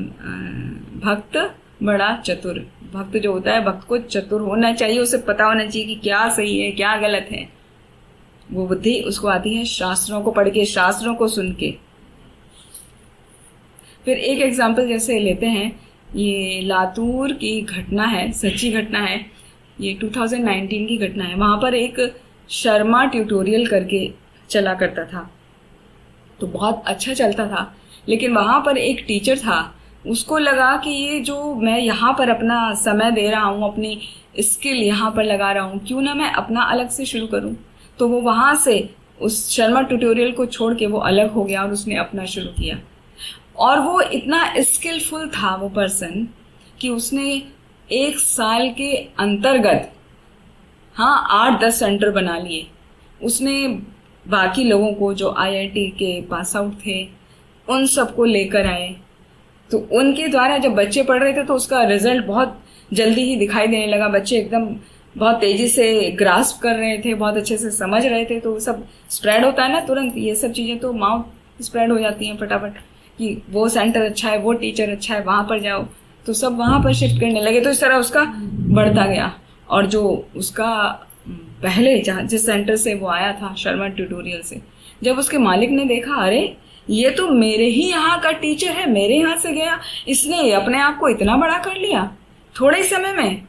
भक्त बड़ा चतुर। भक्त जो होता है, भक्त को चतुर होना चाहिए, उसे पता होना चाहिए कि क्या सही है क्या गलत है। वो बुद्धि उसको आती है शास्त्रों को पढ़ के, शास्त्रों को सुन के। फिर एक एग्जाम्पल जैसे लेते हैं, ये लातूर की घटना है, सच्ची घटना है, ये 2019 की घटना है। वहाँ पर एक शर्मा ट्यूटोरियल करके चला करता था, तो बहुत अच्छा चलता था। लेकिन वहाँ पर एक टीचर था, उसको लगा कि ये जो मैं यहाँ पर अपना समय दे रहा हूँ, अपनी स्किल यहाँ पर लगा रहा हूँ, क्यों ना मैं अपना अलग से शुरू करूँ। तो वो वहाँ से उस शर्मा ट्यूटोरियल को छोड़ के वो अलग हो गया और उसने अपना शुरू किया। और वो इतना स्किलफुल था वो पर्सन कि उसने 1 साल के अंतर्गत 8-10 सेंटर बना लिए। उसने बाकी लोगों को जो IIT के पास आउट थे उन सबको लेकर आए, तो उनके द्वारा जब बच्चे पढ़ रहे थे तो उसका रिजल्ट बहुत जल्दी ही दिखाई देने लगा। बच्चे एकदम बहुत तेजी से ग्रास्प कर रहे थे, बहुत अच्छे से समझ रहे थे। तो सब स्प्रेड होता है ना तुरंत, ये सब चीज़ें तो माउथ स्प्रेड हो जाती हैं फटाफट कि वो सेंटर अच्छा है, वो टीचर अच्छा है, वहाँ पर जाओ। तो सब वहाँ पर शिफ्ट करने लगे। तो इस तरह उसका बढ़ता गया। और जो उसका पहले जिस सेंटर से वो आया था, शर्मा ट्यूटोरियल से, जब उसके मालिक ने देखा, अरे ये तो मेरे ही यहाँ का टीचर है, मेरे यहाँ से गया, इसने अपने आप को इतना बड़ा कर लिया थोड़े समय में।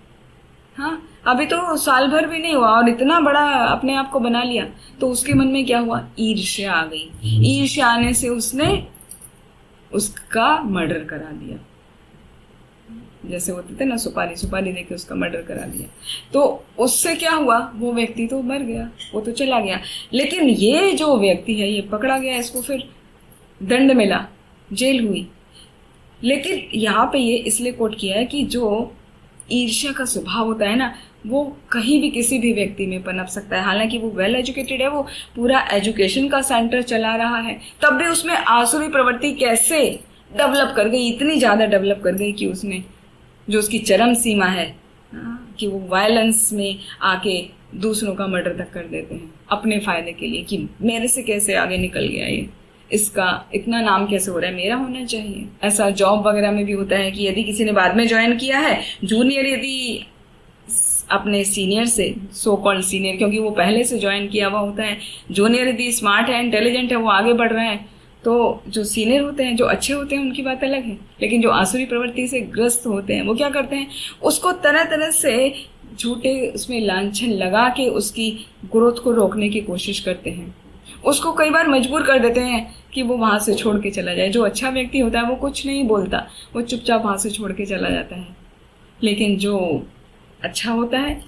अभी तो साल भर भी नहीं हुआ और इतना बड़ा अपने आप को बना लिया। तो उसके मन में क्या हुआ, ईर्ष्या आ गई। ईर्ष्या आने से उसने उसका मर्डर करा दिया। जैसे होते थे ना, सुपारी देके उसका मर्डर करा दिया। तो उससे क्या हुआ, वो व्यक्ति तो मर गया, वो तो चला गया। लेकिन ये जो व्यक्ति है ये पकड़ा गया, इसको फिर दंड मिला, जेल हुई। लेकिन यहाँ पे ये इसलिए कोट किया है कि जो ईर्ष्या का स्वभाव होता है ना, वो कहीं भी किसी भी व्यक्ति में पनप सकता है। हालांकि वो वेल एजुकेटेड है, वो पूरा एजुकेशन का सेंटर चला रहा है, तब भी उसमें आसुरी प्रवृत्ति कैसे डेवलप कर गई, इतनी ज़्यादा डेवलप कर गई कि उसने जो उसकी चरम सीमा है कि वो वायलेंस में आके दूसरों का मर्डर तक कर देते हैं अपने फायदे के लिए, कि मेरे से कैसे आगे निकल गया ये, इसका इतना नाम कैसे हो रहा है, मेरा होना चाहिए। ऐसा जॉब वगैरह में भी होता है कि यदि किसी ने बाद में ज्वाइन किया है, जूनियर यदि अपने सीनियर से, सो कॉल्ड सीनियर क्योंकि वो पहले से ज्वाइन किया हुआ होता है, जूनियर यदि स्मार्ट है, इंटेलिजेंट है, वो आगे बढ़ रहा है, तो जो सीनियर होते हैं, जो अच्छे होते हैं, उनकी बात अलग है। लेकिन जो आसुरी प्रवृत्ति से ग्रस्त होते हैं, वो क्या करते हैं, उसको तरह तरह से झूठे उसमें लांछन लगा के उसकी ग्रोथ को रोकने की कोशिश करते हैं। उसको कई बार मजबूर कर देते हैं कि वो वहाँ से छोड़ के चला जाए। जो अच्छा व्यक्ति होता है वो कुछ नहीं बोलता, वो चुपचाप वहाँ से छोड़ के चला जाता है। लेकिन जो अच्छा होता है,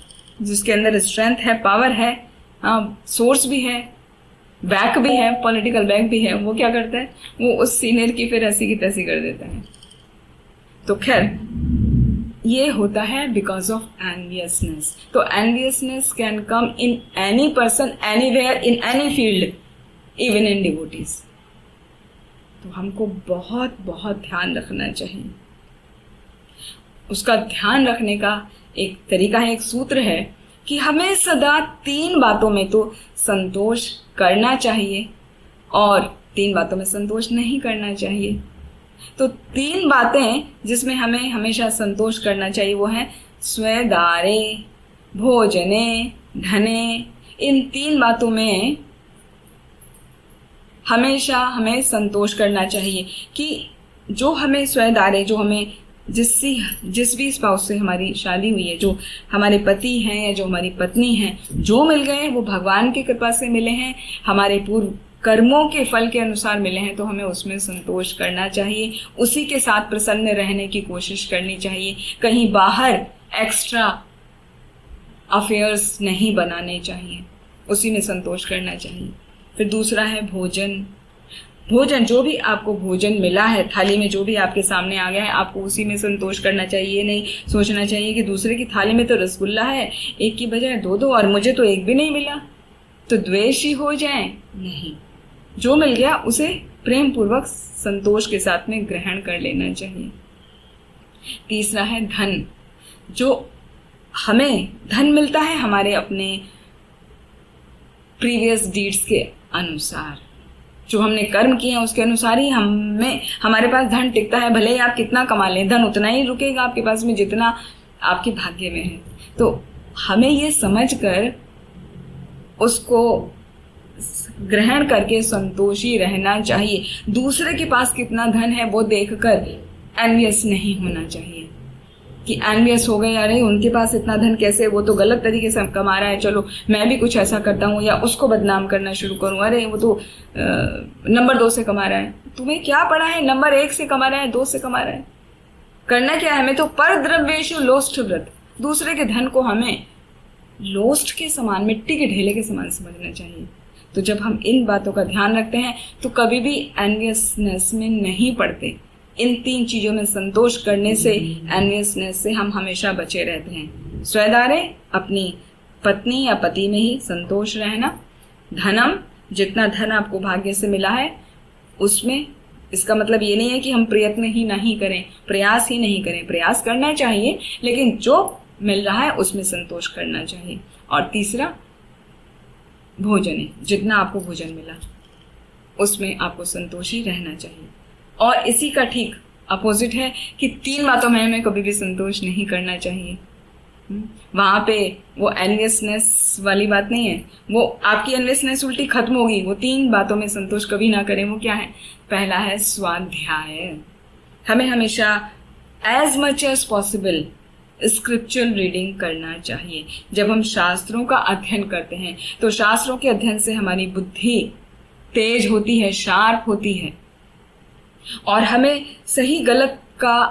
जिसके अंदर स्ट्रेंथ है, पावर है, सोर्स भी है, बैक भी है, पॉलिटिकल बैक भी है, वो क्या करता है, वो उस सीनियर की फिर ऐसी की तैसी कर देता है। तो खैर, ये होता है बिकॉज ऑफ एनवियसनेस। तो enviousness can come in any person, anywhere, in any field, even in devotees. तो हमको बहुत बहुत ध्यान रखना चाहिए। उसका ध्यान रखने का एक तरीका है, एक सूत्र है कि हमें सदा 3 बातों में तो संतोष करना चाहिए और 3 बातों में संतोष नहीं करना चाहिए। तो 3 बातें जिसमें हमें हमेशा संतोष करना चाहिए वो है स्वेदारे, भोजने, धने। इन 3 बातों में हमेशा हमें संतोष करना चाहिए कि जो हमें स्वेदारे, जो हमें जिस भी स्पाउस से हमारी शादी हुई है, जो हमारे पति हैं या जो हमारी पत्नी हैं, जो मिल गए वो भगवान की कृपा से मिले हैं, हमारे पूर्व कर्मों के फल के अनुसार मिले हैं, तो हमें उसमें संतोष करना चाहिए, उसी के साथ प्रसन्न रहने की कोशिश करनी चाहिए। कहीं बाहर एक्स्ट्रा अफेयर्स नहीं बनाने चाहिए, उसी में संतोष करना चाहिए। फिर दूसरा है भोजन। भोजन, जो भी आपको भोजन मिला है, थाली में जो भी आपके सामने आ गया है, आपको उसी में संतोष करना चाहिए। ये नहीं सोचना चाहिए कि दूसरे की थाली में तो रसगुल्ला है, एक की बजाय 2 और मुझे तो एक भी नहीं मिला, तो द्वेष ही हो जाए। नहीं, जो मिल गया उसे प्रेम पूर्वक संतोष के साथ में ग्रहण कर लेना चाहिए। तीसरा है धन। जो हमें धन मिलता है हमारे अपने प्रीवियस डीड्स के अनुसार, जो हमने कर्म किए हैं उसके अनुसार ही हमारे पास धन टिकता है। भले ही आप कितना कमा लें, धन उतना ही रुकेगा आपके पास में जितना आपके भाग्य में है। तो हमें ये समझकर उसको ग्रहण करके संतोषी रहना चाहिए। दूसरे के पास कितना धन है वो देखकर एनवियस नहीं होना चाहिए कि एनवियस हो गए, अरे उनके पास इतना धन कैसे, वो तो गलत तरीके से कमा रहा है, चलो मैं भी कुछ ऐसा करता हूँ, या उसको बदनाम करना शुरू करूँ, अरे वो तो नंबर 2 से कमा रहा है। तुम्हें क्या पड़ा है, नंबर 1 से कमा रहा है, 2 से कमा रहा है, करना क्या है हमें? तो पर द्रव्येषु लोष्ठ व्रत। दूसरे के धन को हमें लोस्ट के समान, मिट्टी के ढेले के समान समझना चाहिए। तो जब हम इन बातों का ध्यान रखते हैं तो कभी भी एनवियसनेस में नहीं पड़ते। इन 3 चीजों में संतोष करने से, एनवियसनेस से हम हमेशा बचे रहते हैं। स्वेदारे, अपनी पत्नी या पति में ही संतोष रहना। धनम, जितना धन आपको भाग्य से मिला है उसमें, इसका मतलब ये नहीं है कि हम प्रयत्न ही नहीं करें, प्रयास ही नहीं करें, प्रयास करना चाहिए, लेकिन जो मिल रहा है उसमें संतोष करना चाहिए। और तीसरा भोजन, जितना आपको भोजन मिला उसमें आपको संतोषी रहना चाहिए। और इसी का ठीक अपोजिट है कि 3 बातों में हमें कभी भी संतोष नहीं करना चाहिए। वहां पे वो एनवियसनेस वाली बात नहीं है, वो आपकी एनवियसनेस उल्टी खत्म होगी। वो 3 बातों में संतोष कभी ना करें। वो क्या है? पहला है स्वाध्याय। हमें हमेशा as much as possible scriptural reading करना चाहिए। जब हम शास्त्रों का अध्ययन करते हैं तो शास्त्रों के अध्ययन से हमारी बुद्धि तेज होती है, शार्प होती है, और हमें सही गलत का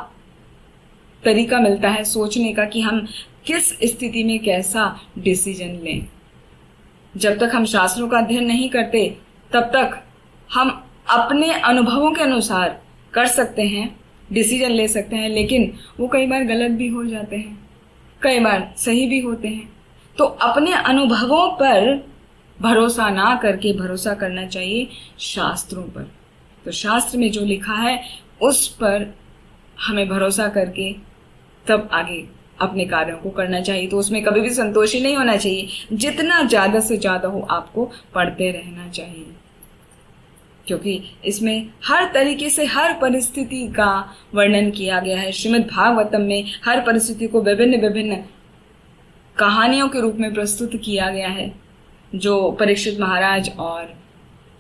तरीका मिलता है सोचने का कि हम किस स्थिति में कैसा डिसीजन लें। जब तक हम शास्त्रों का अध्ययन नहीं करते तब तक हम अपने अनुभवों के अनुसार कर सकते हैं, डिसीजन ले सकते हैं, लेकिन वो कई बार गलत भी हो जाते हैं। कई बार सही भी होते हैं। तो अपने अनुभवों पर भरोसा ना करके भरोसा करना चाहिए शास्त्रों पर। तो शास्त्र में जो लिखा है उस पर हमें भरोसा करके तब आगे अपने कार्यों को करना चाहिए। तो उसमें कभी भी संतोषी नहीं होना चाहिए, जितना ज़्यादा से ज़्यादा हो आपको पढ़ते रहना चाहिए, क्योंकि इसमें हर तरीके से हर परिस्थिति का वर्णन किया गया है। श्रीमद् भागवतम में हर परिस्थिति को विभिन्न विभिन्न कहानियों के रूप में प्रस्तुत किया गया है। जो परीक्षित महाराज और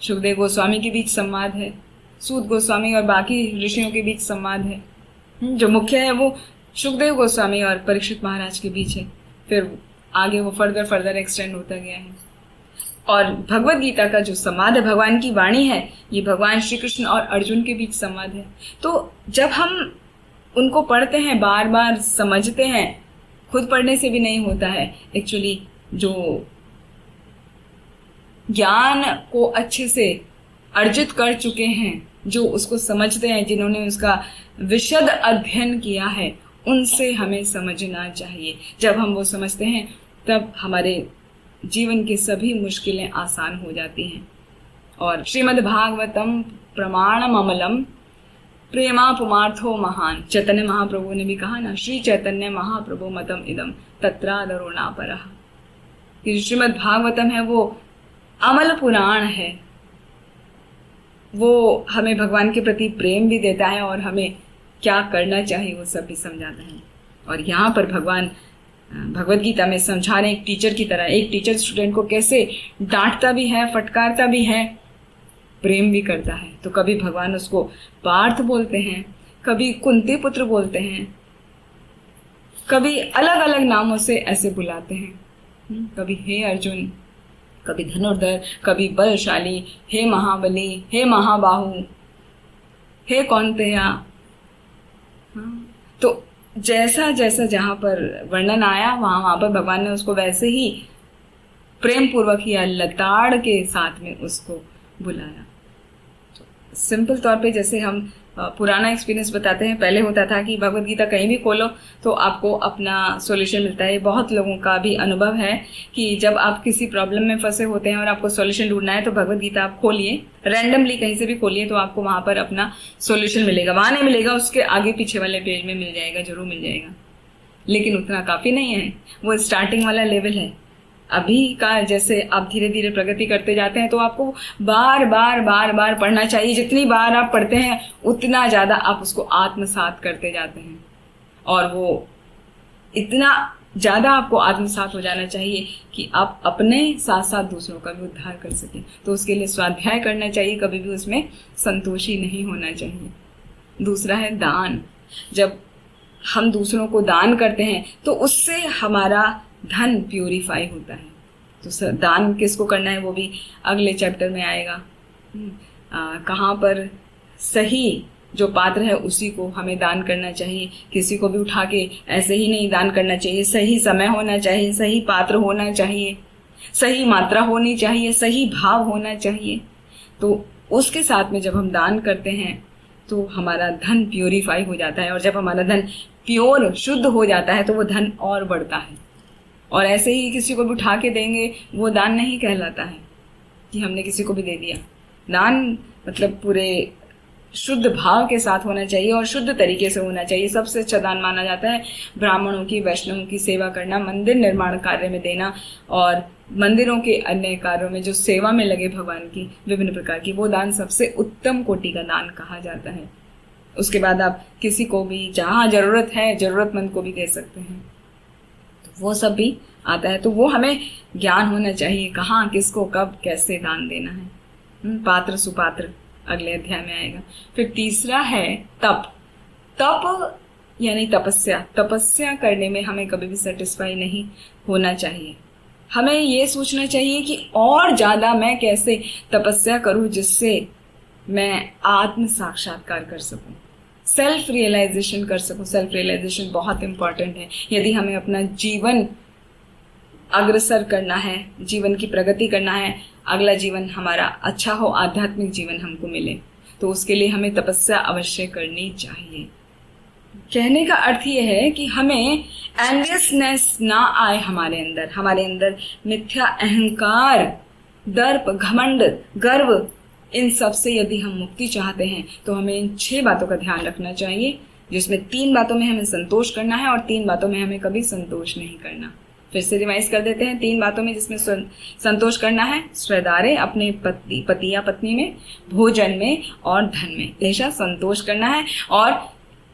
सुखदेव गोस्वामी के बीच संवाद है, सूत गोस्वामी और बाकी ऋषियों के बीच संवाद है। जो मुख्य है वो सुखदेव गोस्वामी और परीक्षित महाराज के बीच है, फिर आगे वो फर्दर एक्सटेंड होता गया है। और भगवत गीता का जो संवाद है, भगवान की वाणी है, ये भगवान श्री कृष्ण और अर्जुन के बीच संवाद है। तो जब हम उनको पढ़ते हैं, बार बार समझते हैं, खुद पढ़ने से भी नहीं होता है एक्चुअली। जो ज्ञान को अच्छे से अर्जित कर चुके हैं, जो उसको समझते हैं, जिन्होंने उसका विशद अध्ययन किया है, उनसे हमें समझना चाहिए। जब हम वो समझते हैं तब हमारे जीवन की सभी मुश्किलें आसान हो जाती हैं। और श्रीमद् भागवतम प्रमाणम अमलम प्रेमा पुमार्थो महान, चैतन्य महाप्रभु ने भी कहा ना, श्री चैतन्य महाप्रभु मतम इदम तत्रादरो नापरः। कि श्रीमद् भागवतम है वो अमल पुराण है, वो हमें भगवान के प्रति प्रेम भी देता है और हमें क्या करना चाहिए वो सब भी समझाता है। और यहाँ पर भगवान भगवत गीता में समझा रहे एक टीचर की तरह, एक टीचर स्टूडेंट को कैसे डांटता भी है, फटकारता भी है, प्रेम भी करता है। तो कभी भगवान उसको पार्थ बोलते हैं, कभी कुंती पुत्र बोलते हैं, कभी अलग अलग नामों से ऐसे बुलाते हैं। कभी हे अर्जुन, कभी धनुर्धर, कभी बलशाली, हे महाबली, हे महाबाहु, हे कौन्तेया। तो जैसा जैसा जहाँ पर वर्णन आया वहाँ पर भगवान ने उसको वैसे ही प्रेम पूर्वक या लताड़ के साथ में उसको बुलाया। सिंपल तौर पे जैसे हम पुराना एक्सपीरियंस बताते हैं, पहले होता था कि भगवत गीता कहीं भी खोलो तो आपको अपना सॉल्यूशन मिलता है। बहुत लोगों का भी अनुभव है कि जब आप किसी प्रॉब्लम में फंसे होते हैं और आपको सॉल्यूशन ढूंढना है तो भगवत गीता आप खोलिए, रैंडमली कहीं से भी खोलिए, तो आपको वहाँ पर अपना सॉल्यूशन मिलेगा। वहाँ नहीं मिलेगा, उसके आगे पीछे वाले पेज में मिल जाएगा, जरूर मिल जाएगा। लेकिन उतना काफ़ी नहीं है, वो स्टार्टिंग वाला लेवल है। अभी का जैसे आप धीरे धीरे प्रगति करते जाते हैं तो आपको बार बार पढ़ना चाहिए। जितनी बार आप पढ़ते हैं उतना ज़्यादा आप उसको आत्मसात करते जाते हैं, और वो इतना ज़्यादा आपको आत्मसात हो जाना चाहिए कि आप अपने साथ साथ दूसरों का भी उद्धार कर सकें। तो उसके लिए स्वाध्याय करना चाहिए, कभी भी उसमें संतोषी नहीं होना चाहिए। दूसरा है दान। जब हम दूसरों को दान करते हैं तो उससे हमारा धन प्यूरिफाई होता है। तो दान किसको करना है वो भी अगले चैप्टर में आएगा। कहाँ पर सही जो पात्र है उसी को हमें दान करना चाहिए। किसी को भी उठा के ऐसे ही नहीं दान करना चाहिए। सही समय होना चाहिए, सही पात्र होना चाहिए, सही मात्रा होनी चाहिए, सही भाव होना चाहिए। तो उसके साथ में जब हम दान करते हैं तो हमारा धन प्योरीफाई हो जाता है, और जब हमारा धन प्योर शुद्ध हो जाता है तो वो धन और बढ़ता है। और ऐसे ही किसी को भी उठा के देंगे वो दान नहीं कहलाता है कि हमने किसी को भी दे दिया। दान मतलब पूरे शुद्ध भाव के साथ होना चाहिए और शुद्ध तरीके से होना चाहिए। सबसे अच्छा दान माना जाता है ब्राह्मणों की, वैष्णवों की सेवा करना, मंदिर निर्माण कार्य में देना, और मंदिरों के अन्य कार्यों में जो सेवा में लगे भगवान की विभिन्न प्रकार की, वो दान सबसे उत्तम कोटि का दान कहा जाता है। उसके बाद आप किसी को भी जहाँ ज़रूरत है, ज़रूरतमंद को भी दे सकते हैं। तो वो सब भी आता है। तो वो हमें ज्ञान होना चाहिए, कहाँ किसको कब कैसे दान देना है। पात्र सुपात्र अगले अध्याय में आएगा। फिर तीसरा है तप। तप यानी तपस्या। तपस्या करने में हमें कभी भी सेटिस्फाई नहीं होना चाहिए। हमें ये सोचना चाहिए कि और ज़्यादा मैं कैसे तपस्या करूं जिससे मैं आत्म साक्षात्कार कर सकूं, सेल्फ रियलाइजेशन कर सकूं। सेल्फ रियलाइजेशन बहुत इम्पॉर्टेंट है। यदि हमें अपना जीवन अग्रसर करना है, जीवन की प्रगति करना है, अगला जीवन हमारा अच्छा हो, आध्यात्मिक जीवन हमको मिले, तो उसके लिए हमें तपस्या अवश्य करनी चाहिए। कहने का अर्थ ये है कि हमें एनवियसनेस ना आए हमारे अंदर मिथ्या अहंकार, दर्प, घमंड, गर्व, इन सब से यदि हम मुक्ति चाहते हैं तो हमें इन 6 बातों का ध्यान रखना चाहिए, जिसमें 3 बातों में हमें संतोष करना है और 3 बातों में हमें कभी संतोष नहीं करना। फिर से रिवाइज कर देते हैं। 3 बातों में जिसमें संतोष करना है, स्वदारे, अपने पति या पत्नी में, भोजन में और धन में हमेशा संतोष करना है। और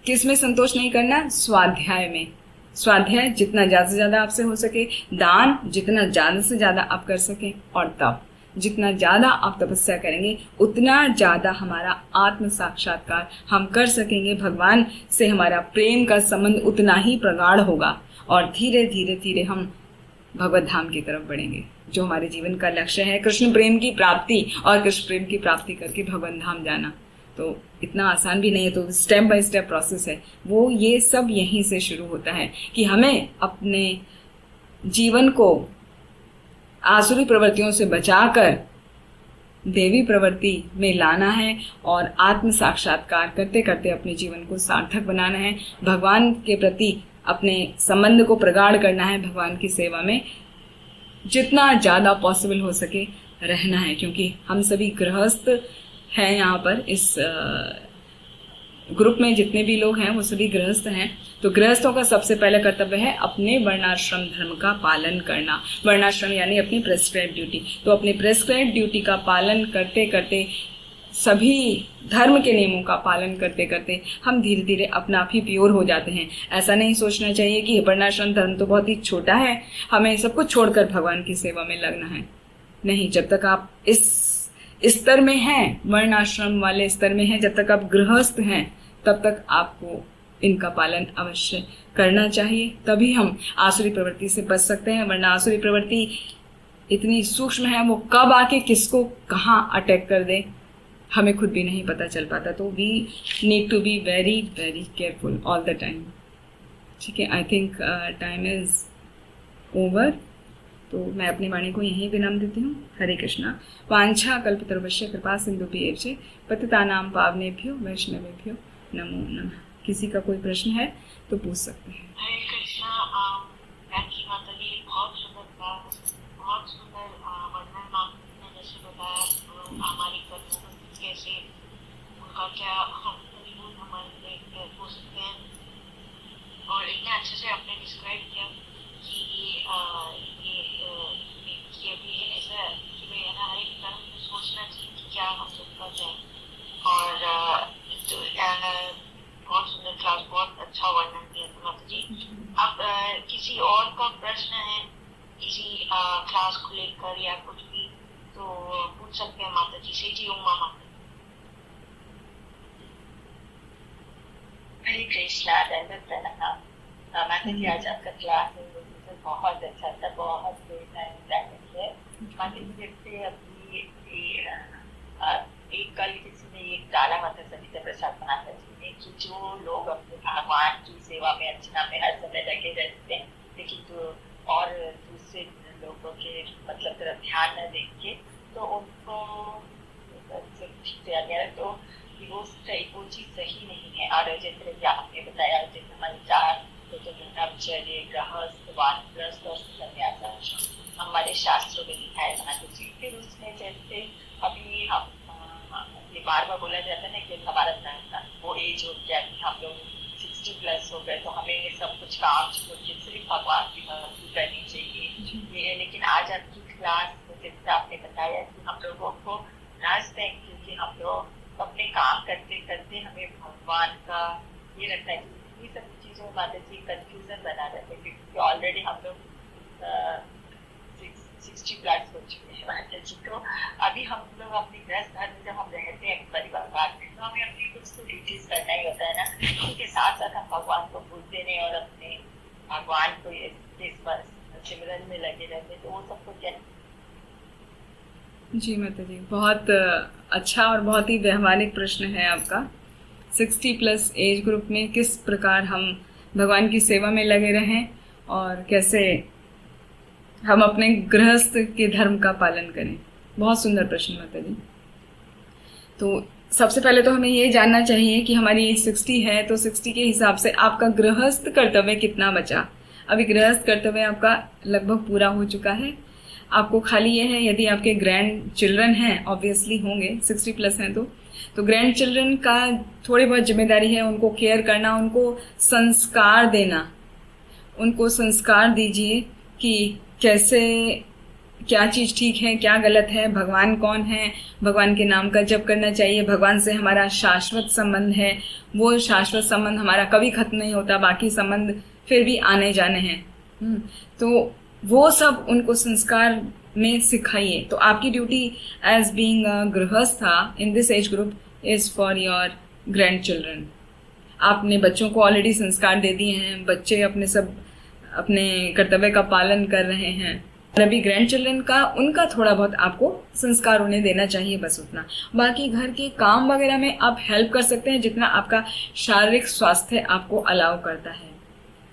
किस में संतोष नहीं करना? स्वाध्याय में। स्वाध्याय जितना ज्यादा से ज्यादा आपसे हो सके, दान जितना ज्यादा से ज्यादा आप कर सकें, और तप जितना ज्यादा आप तपस्या करेंगे उतना ज्यादा हमारा आत्म साक्षात्कार हम कर सकेंगे। भगवान से हमारा प्रेम का संबंध उतना ही प्रगाढ़ होगा और धीरे धीरे धीरे हम भगवत धाम की तरफ बढ़ेंगे, जो हमारे जीवन का लक्ष्य है, कृष्ण प्रेम की प्राप्ति। और कृष्ण प्रेम की प्राप्ति करके भगवान धाम जाना तो इतना आसान भी नहीं है, तो स्टेप बाय स्टेप प्रोसेस है वो। ये सब यहीं से शुरू होता है कि हमें अपने जीवन को आसुरी प्रवृत्तियों से बचाकर देवी प्रवृत्ति में लाना है और आत्म साक्षात्कार करते करते अपने जीवन को सार्थक बनाना है। भगवान के प्रति अपने संबंध को प्रगाढ़ करना है, भगवान की सेवा में जितना ज़्यादा पॉसिबल हो सके रहना है, क्योंकि हम सभी गृहस्थ हैं। यहाँ पर इस ग्रुप में जितने भी लोग हैं वो सभी गृहस्थ हैं। तो गृहस्थों का सबसे पहला कर्तव्य है अपने वर्णाश्रम धर्म का पालन करना। वर्णाश्रम यानी अपनी प्रेस्क्राइब ड्यूटी। तो अपने प्रेस्क्राइब ड्यूटी का पालन करते करते, सभी धर्म के नियमों का पालन करते करते हम धीरे धीरे अपना आप ही प्योर हो जाते हैं। ऐसा नहीं सोचना चाहिए कि वर्णाश्रम धर्म तो बहुत ही छोटा है, हमें सब कुछ छोड़कर भगवान की सेवा में लगना है। नहीं, जब तक आप इस स्तर में हैं, वर्ण आश्रम वाले स्तर में हैं, जब तक आप गृहस्थ हैं तब तक आपको इनका पालन अवश्य करना चाहिए। तभी हम आसुरी प्रवृत्ति से बच सकते हैं, वरना आसुरी प्रवृत्ति इतनी सूक्ष्म है, वो कब आके किसको कहाँ अटैक कर दे हमें खुद भी नहीं पता चल पाता। तो we need to be very very careful all the time. ठीक है, I think time is over. तो मैं अपनी वाणी को यहीं विराम देती हूँ। हरे कृष्णा। वांछा कल्पतरुभ्यश्च कृपा सिंधुभ्येव च पतितानां पावनेभ्यो वैष्णवेभ्यो नमो नमः। किसी का कोई प्रश्न है तो पूछ सकते हैं। हरे कृष्णा। जानकी माता जी, बहुत सुंदर था, बहुत सुंदर वर्णन आपने जैसे बताया हमारी कर्मों कैसे उनका क्या परिपूर्ण हमारे लिए हो सकते हैं, और इतना अच्छे से आपने डिस्क्राइब किया कि ये भी ऐसा कि भाई है ना, हर एक कर्म में सोचना चाहिए कि क्या हम सब कर रहे हैं। और बहुत सुंदर क्लास, बहुत अच्छा वर्णन किया माता जी। अब किसी और का प्रश्न है इसी क्लास को लेकर या कुछ भी तो पूछ सकते हैं माता जी से। जी उमा माता। हरे कृष्णा। दंडवत प्रणाम माता जी। आज आपका क्लास बहुत अच्छा था, बहुत इंटरेस्टिंग है माता जी। जैसे अभी एक कल किसी ने एक डाला माता सविता प्रसाद माता जी ने कि जो लोग अपने भगवान की सेवा में अर्चना में हर समय लगे रहते हैं, लेकिन तो और दूसरे लोगों के मतलब तरफ ध्यान न देंगे तो उनको तो वो चीज सही नहीं है। और जैसे कि आपने बताया, जैसे हमारे 4 ब्रह्मचर्य, गृहस्थ, वानप्रस्थ और संन्यास हमारे शास्त्रों में दिखाया माता जी। फिर उसमें जैसे अभी हम ये बार बार बोला जाता है ना कि हमारा वो एज हो गया कि हम लोग 60+ हो गए तो हमें सब कुछ काम छोड़ के सिर्फ भगवान की भक्ति करनी चाहिए। लेकिन आज आपकी क्लास में जैसे आपने बताया कि हम लोगों को रास्ते हैं, क्योंकि हम लोग अपने काम करते करते हमें भगवान का ये रखना है। ये सब चीज़ों में माता जी कंफ्यूजन बना रहते हैं, क्योंकि ऑलरेडी हम लोग 60+ हो चुके हैं माता जी। तो अभी हम लोग अपनी गृहस्थ घर में जब हम रहते हैं परिवार में, तो हमें अपनी कुछ तो ड्यूटीज करना ही होता है ना, उनके साथ साथ हम भगवान को भूलते नहीं और अपने भगवान को सिमरन में लगे रहते, तो वो सबको क्या। जी माता जी, बहुत अच्छा और बहुत ही व्यवहारिक प्रश्न है आपका। 60+ एज ग्रुप में किस प्रकार हम भगवान की सेवा में लगे रहें और कैसे हम अपने गृहस्थ के धर्म का पालन करें। बहुत सुंदर प्रश्न माता जी। तो सबसे पहले तो हमें ये जानना चाहिए कि हमारी एज 60 है तो 60 के हिसाब से आपका गृहस्थ कर्तव्य कितना बचा। अभी गृहस्थ कर्तव्य आपका लगभग पूरा हो चुका है। आपको खाली ये है, यदि आपके ग्रैंड चिल्ड्रन हैं, ऑब्वियसली होंगे, 60 प्लस हैं तो ग्रैंड चिल्ड्रन का थोड़ी बहुत जिम्मेदारी है, उनको केयर करना, उनको संस्कार देना। उनको संस्कार दीजिए कि कैसे, क्या चीज़ ठीक है, क्या गलत है, भगवान कौन है, भगवान के नाम का जप करना चाहिए, भगवान से हमारा शाश्वत संबंध है, वो शाश्वत संबंध हमारा कभी खत्म नहीं होता, बाकी संबंध फिर भी आने जाने हैं। तो वो सब उनको संस्कार में सिखाइए। तो आपकी duty as being a grihastha in this age group is for your grandchildren. आपने बच्चों को ऑलरेडी संस्कार दे दिए हैं, बच्चे अपने कर्तव्य का पालन कर रहे हैं, और अभी ग्रैंड चिल्ड्रन का उनका थोड़ा बहुत आपको संस्कार उन्हें देना चाहिए, बस उतना। बाकी घर के काम वगैरह में आप हेल्प कर सकते हैं जितना आपका शारीरिक स्वास्थ्य आपको अलाउ करता है।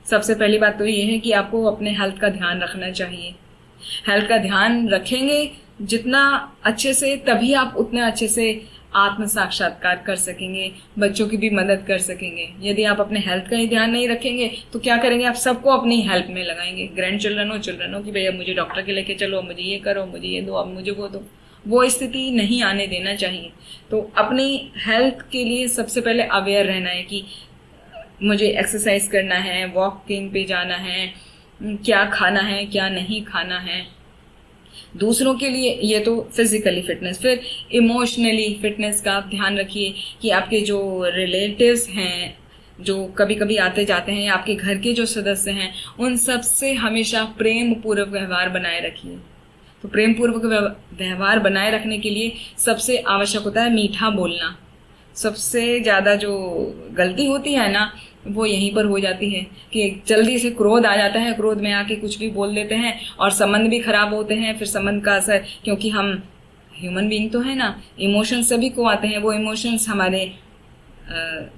सबसे पहली बात तो ये है कि आपको अपने हेल्थ का ध्यान रखना चाहिए। हेल्थ का ध्यान रखेंगे जितना अच्छे से, तभी आप उतने अच्छे से आत्म साक्षात्कार कर सकेंगे, बच्चों की भी मदद कर सकेंगे। यदि आप अपने हेल्थ का ही ध्यान नहीं रखेंगे तो क्या करेंगे, आप सबको अपनी हेल्प में लगाएंगे। ग्रैंड चिल्ड्रन हो कि भैया मुझे डॉक्टर के लेके चलो, मुझे ये करो, मुझे ये दो, अब मुझे वो दो। वो स्थिति नहीं आने देना चाहिए। तो अपनी हेल्थ के लिए सबसे पहले अवेयर रहना है कि मुझे एक्सरसाइज करना है, वॉकिंग पे जाना है, क्या खाना है, क्या नहीं खाना है। दूसरों के लिए ये तो फिजिकली फिटनेस। फिर इमोशनली फिटनेस का आप ध्यान रखिए कि आपके जो रिलेटिव्स हैं, जो कभी कभी आते जाते हैं, या आपके घर के जो सदस्य हैं, उन सब से हमेशा प्रेम पूर्वक व्यवहार बनाए रखिए। तो प्रेम पूर्वक व्यवहार बनाए रखने के लिए सबसे आवश्यक होता है मीठा बोलना। सबसे ज़्यादा जो गलती होती है ना, वो यहीं पर हो जाती है कि जल्दी से क्रोध आ जाता है, क्रोध में आके कुछ भी बोल देते हैं और संबंध भी खराब होते हैं। फिर संबंध का असर, क्योंकि हम ह्यूमन बीइंग तो है ना, इमोशंस सभी को आते हैं, वो इमोशंस हमारे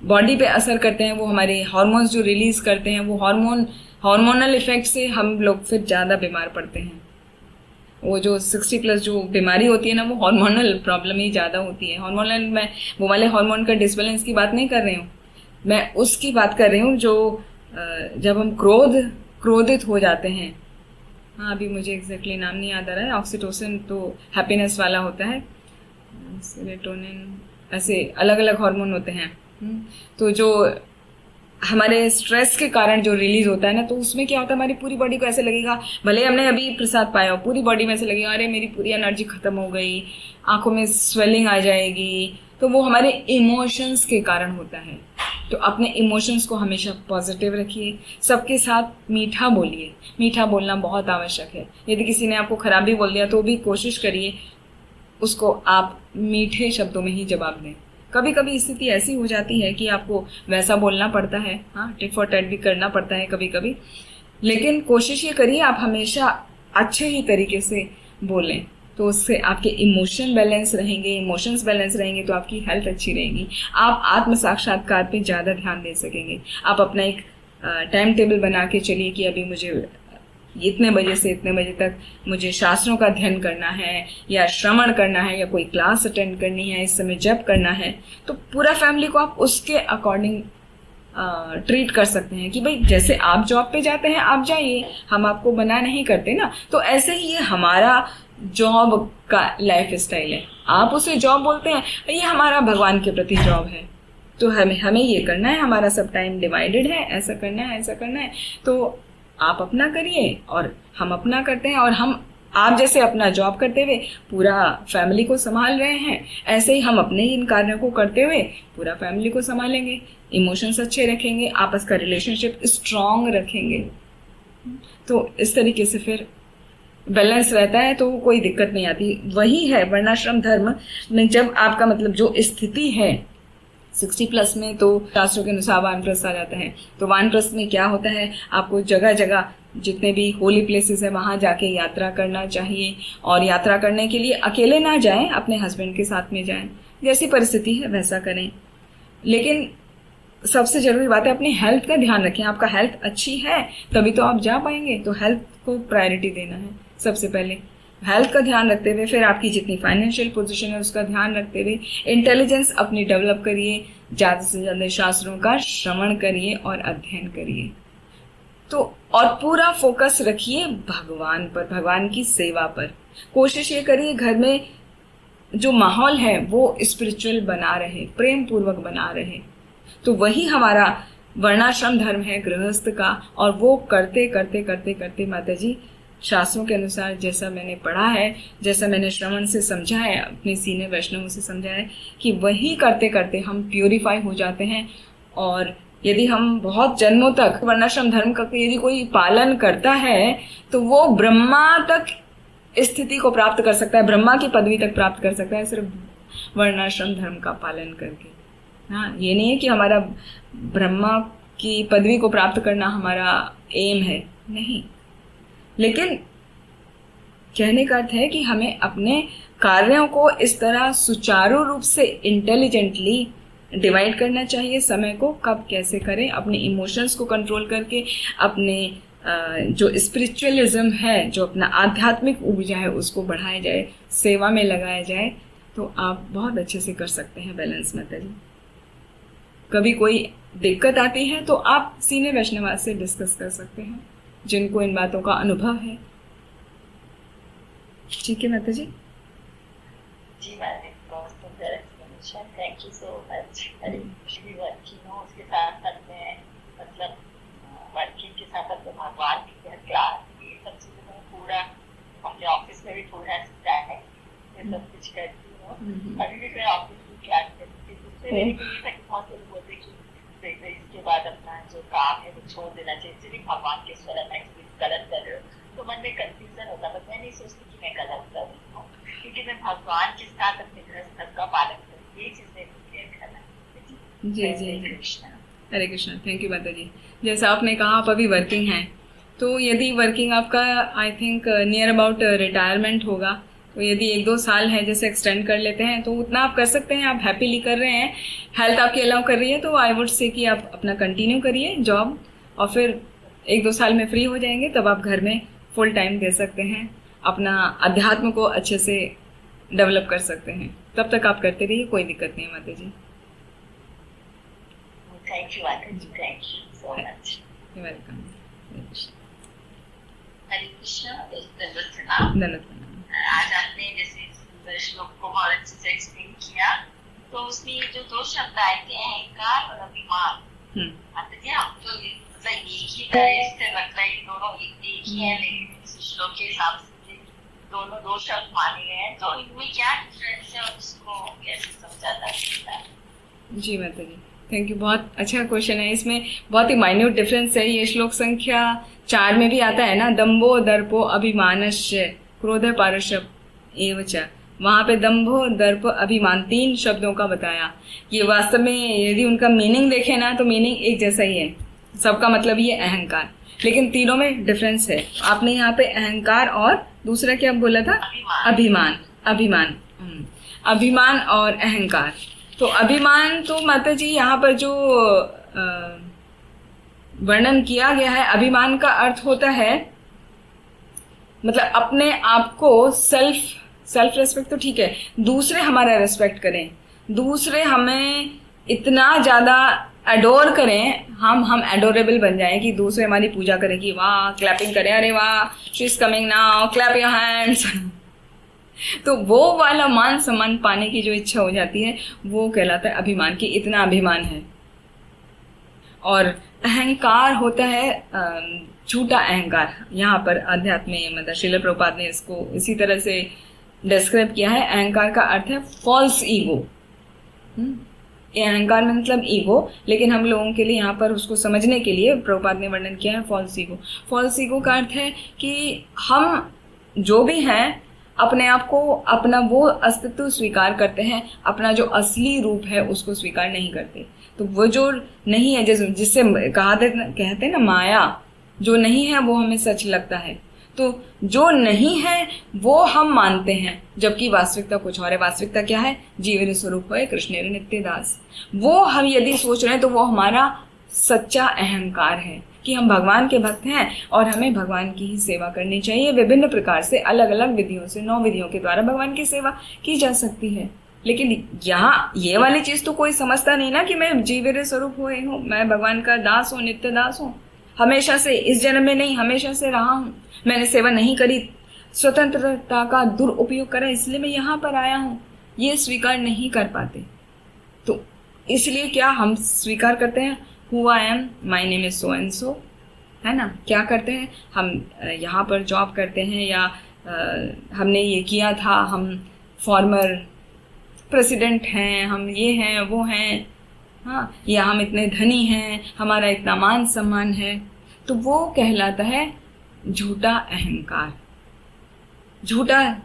बॉडी पे असर करते हैं, वो हमारे हार्मोन्स जो रिलीज करते हैं, वो हार्मोनल इफेक्ट से हम लोग फिर ज़्यादा बीमार पड़ते हैं। वो जो 60 प्लस जो बीमारी होती है ना, वो हार्मोनल प्रॉब्लम ही ज़्यादा होती है। हार्मोनल, मैं वो वाले हार्मोन का डिसबैलेंस की बात नहीं कर रही हूँ, मैं उसकी बात कर रही हूँ जो जब हम क्रोधित हो जाते हैं। हाँ, अभी मुझे एग्जैक्टली नाम नहीं याद आ रहा है। ऑक्सीटोसिन तो हैप्पीनेस वाला होता है, सेरोटोनिन, ऐसे अलग अलग हार्मोन होते हैं। तो जो हमारे स्ट्रेस के कारण जो रिलीज होता है ना, तो उसमें क्या होता है, हमारी पूरी बॉडी को ऐसे लगेगा, भले हमने अभी प्रसाद पाया हो, पूरी बॉडी में ऐसे लगेगा अरे मेरी पूरी एनर्जी खत्म हो गई, आंखों में स्वेलिंग आ जाएगी। तो वो हमारे इमोशंस के कारण होता है। तो अपने इमोशंस को हमेशा पॉजिटिव रखिए, सबके साथ मीठा बोलिए। मीठा बोलना बहुत आवश्यक है। यदि किसी ने आपको खराब भी बोल दिया तो भी कोशिश करिए उसको आप मीठे शब्दों में ही जवाब दें। कभी कभी स्थिति ऐसी हो जाती है कि आपको वैसा बोलना पड़ता है, हाँ, टिट फॉर टैट भी करना पड़ता है कभी कभी, लेकिन कोशिश ये करिए आप हमेशा अच्छे ही तरीके से बोलें। तो उससे आपके इमोशंस बैलेंस रहेंगे तो आपकी हेल्थ अच्छी रहेगी। आप आत्म साक्षात्कार पे ज़्यादा ध्यान दे सकेंगे। आप अपना एक टाइम टेबल बना के चलिए कि अभी मुझे इतने बजे से इतने बजे तक मुझे शास्त्रों का अध्ययन करना है, या श्रवण करना है, या कोई क्लास अटेंड करनी है, इस समय जप करना है। तो पूरा फैमिली को आप उसके अकॉर्डिंग ट्रीट कर सकते हैं कि भाई जैसे आप जॉब पे जाते हैं आप जाइए, हम आपको मना नहीं करते ना। तो ऐसे ही ये हमारा जॉब का लाइफ स्टाइल है। आप उसे जॉब बोलते हैं, ये हमारा भगवान के प्रति जॉब है। तो हमें ये करना है, हमारा सब टाइम डिवाइडेड है, ऐसा करना है। तो आप अपना करिए और हम अपना करते हैं, और आप जैसे अपना जॉब करते हुए पूरा फैमिली को संभाल रहे हैं, ऐसे ही हम अपने इन कार्यों को करते हुए पूरा फैमिली को संभालेंगे। इमोशंस अच्छे रखेंगे, आपस का रिलेशनशिप स्ट्रांग रखेंगे। तो इस तरीके से फिर बैलेंस रहता है, तो कोई दिक्कत नहीं आती। वही है वर्णाश्रम धर्म में, जब आपका मतलब जो स्थिति है 60 प्लस में, तो शास्त्रों के अनुसार वानप्रस्थ आ जाता है। तो वानप्रस्थ में क्या होता है, आपको जगह जगह जितने भी होली प्लेसेस है वहाँ जाके यात्रा करना चाहिए। और यात्रा करने के लिए अकेले ना जाएं, अपने हस्बैंड के साथ में जाएं, जैसी परिस्थिति है वैसा करें। लेकिन सबसे जरूरी बात है अपनी हेल्थ का ध्यान रखें। आपका हेल्थ अच्छी है तभी तो आप जा पाएंगे। तो हेल्थ को प्रायोरिटी देना है सबसे पहले। हेल्थ का ध्यान रखते हुए, फिर आपकी जितनी फाइनेंशियल पोजीशन है उसका ध्यान रखते हुए इंटेलिजेंस अपनी डेवलप करिए, ज़्यादा से ज़्यादा शास्त्रों का श्रवण करिए और अध्ययन करिए। तो और पूरा फोकस रखिए भगवान पर, भगवान की सेवा पर। कोशिश ये करिए घर में जो माहौल है वो स्पिरिचुअल बना रहे, प्रेम पूर्वक बना रहे। तो वही हमारा वर्णाश्रम धर्म है गृहस्थ का, और वो करते करते करते करते माता जी शास्त्रों के अनुसार जैसा मैंने पढ़ा है, जैसा मैंने श्रवण से समझा है, अपने सीनियर वैष्णवों से समझा है कि वही करते करते हम प्यूरिफाई हो जाते हैं। और यदि हम बहुत जन्मों तक वर्णाश्रम धर्म का यदि कोई पालन करता है तो वो ब्रह्मा तक स्थिति को प्राप्त कर सकता है, ब्रह्मा की पदवी तक प्राप्त कर सकता है सिर्फ वर्णाश्रम धर्म का पालन करके। हाँ, ये नहीं है कि हमारा ब्रह्मा की पदवी को प्राप्त करना हमारा एम है, नहीं, लेकिन कहने का अर्थ है कि हमें अपने कार्यों को इस तरह सुचारू रूप से इंटेलिजेंटली डिवाइड करना चाहिए, समय को कब कैसे करें, अपने इमोशंस को कंट्रोल करके, अपने जो स्पिरिचुअलिज्म है, जो अपना आध्यात्मिक ऊर्जा है उसको बढ़ाया जाए, सेवा में लगाया जाए, तो आप बहुत अच्छे से कर सकते हैं बैलेंस मेथड। कभी कोई दिक्कत आती है तो आप सीनियर वैष्णव से डिस्कस कर सकते हैं जिनको इन बातों का अनुभव है। ठीक है माता जी? जी मैम, बहुत सुंदर explanation, thank you so much. Working हो उसके साथ साथ में, मतलब वर्किंग के साथ साथ में भगवान की क्लास, ये सब चीजें मैं पूरा अपने ऑफिस में भी पूरा है, ये सब कुछ करती हूँ। अभी भी मैं ऑफिस की क्लास करती हूँ, उससे मेरे को ये था कि बहुत लोग बोलते कि इसके बाद अपना जो काम है वो छोड़ देना चाहिए, सिर्फ भगवान के स्वरूप गलत कर रहे हो, तो मन में कंफ्यूजन होता है। मैं नहीं सोचती कि मैं गलत कर रही हूँ, क्योंकि मैं भगवान के साथ अपने गृहस्थ का पालन करूँ, ये चीजें क्लियर करना। जी जी कृष्णा, हरे कृष्णा। थैंक यू माता जी। जैसा आपने कहा आप अभी वर्किंग हैं, तो यदि वर्किंग आपका I think near about retirement होगा, तो यदि 1-2 साल है जैसे एक्सटेंड कर लेते हैं तो उतना आप कर सकते हैं, आप हैप्पीली कर रहे हैं, हेल्थ आपकी अलाउ कर रही है, तो आई वुड से कि आप अपना कंटिन्यू करिए जॉब, और फिर 1-2 साल में फ्री हो जाएंगे तब आप घर में फुल टाइम दे सकते हैं, अपना अध्यात्म को अच्छे से डेवलप कर सकते हैं। तब तक आप करते रहिए, कोई दिक्कत नहीं है माता जी। थैंक यू माता जी, thank you so much. You welcome. Hare Krishna, दंडवत प्रणाम। धन्यवाद। आज आपने जैसे श्लोक को बहुत अच्छे से एक्सप्लेन किया, तो उसमें जो 2 शब्द आए थे, अहंकार और अभिमान, माता जी आप तो मतलब एक ही तरह से लगता है कि दोनों एक ही है, लेकिन श्लोक के हिसाब से दोनों 2 शब्द माने गए हैं, तो इनमें क्या डिफरेंस है और उसको कैसे समझा जा सकता है? जी माता जी, थैंक यू, बहुत अच्छा क्वेश्चन है। इसमें बहुत ही माइन्यूट डिफरेंस है। ये श्लोक संख्या 4 में भी आता है ना, दम्भो दर्पो अभिमानस्य क्रोध पारुष्य एवच, वहाँ पे दम्भो दर्प अभिमान 3 शब्दों का बताया। ये वास्तव में यदि उनका मीनिंग देखें ना तो मीनिंग एक जैसा ही है, सबका मतलब ये अहंकार, लेकिन तीनों में डिफरेंस है। आपने यहाँ पे अहंकार और दूसरा क्या बोला था? अभिमान। अभिमान, अभिमान और अहंकार। तो अभिमान तो माता जी यहाँ पर जो वर्णन किया गया है, अभिमान का अर्थ होता है मतलब अपने आप को सेल्फ रेस्पेक्ट तो ठीक है, दूसरे हमारा रेस्पेक्ट करें, दूसरे हमें इतना ज्यादा एडोर करें, हम एडोरेबल बन जाएं कि दूसरे हमारी पूजा करें कि वाह, क्लैपिंग करें, अरे वाह she is coming now, clap your hands. तो वो वाला मान सम्मान पाने की जो इच्छा हो जाती है वो कहलाता है अभिमान, की इतना अभिमान है। और अहंकार होता है झूठा अहंकार। यहाँ पर अध्यात्म में मतलब श्रील प्रभुपाद ने इसको इसी तरह से डिस्क्राइब किया है। अहंकार का अर्थ है फॉल्स ईगो। ये अहंकार में मतलब ईगो, लेकिन हम लोगों के लिए यहाँ पर उसको समझने के लिए प्रभुपाद ने वर्णन किया है फॉल्स ईगो। फॉल्स ईगो का अर्थ है कि हम जो भी हैं अपने आप को, अपना वो अस्तित्व स्वीकार करते हैं, अपना जो असली रूप है उसको स्वीकार नहीं करते। तो वो जो नहीं है, जिससे कहते हैं ना माया, जो नहीं है वो हमें सच लगता है। तो जो नहीं है वो हम मानते हैं, जबकि वास्तविकता कुछ और है। वास्तविकता क्या है? जीवन स्वरूप है कृष्णेर नित्य दास। वो हम यदि सोच रहे हैं तो वो हमारा सच्चा अहंकार है। कि हम भगवान के भक्त हैं और हमें भगवान की ही सेवा करनी चाहिए। विभिन्न प्रकार से अलग अलग विधियों से 9 विधियों के द्वारा भगवान की सेवा की जा सकती है। लेकिन यहाँ ये वाली चीज तो कोई समझता नहीं ना कि मैं जीवेर स्वरूप हुए हूँ, मैं भगवान का दास हूँ, नित्य दास हूँ, हमेशा से, इस जन्म में नहीं हमेशा से रहा हूँ, मैंने सेवा नहीं करी, स्वतंत्रता का दुरुपयोग करा, इसलिए मैं यहाँ पर आया हूँ। ये स्वीकार नहीं कर पाते। तो इसलिए क्या हम स्वीकार करते हैं, who I am, my name is so and सो, है ना। क्या करते हैं हम, यहाँ पर जॉब करते हैं या हमने ये किया था, हम फॉर्मर प्रेसिडेंट हैं, हम ये हैं वो हैं, हाँ, या हम इतने धनी हैं, हमारा इतना मान सम्मान है। तो वो कहलाता है झूठा अहंकार। झूठा,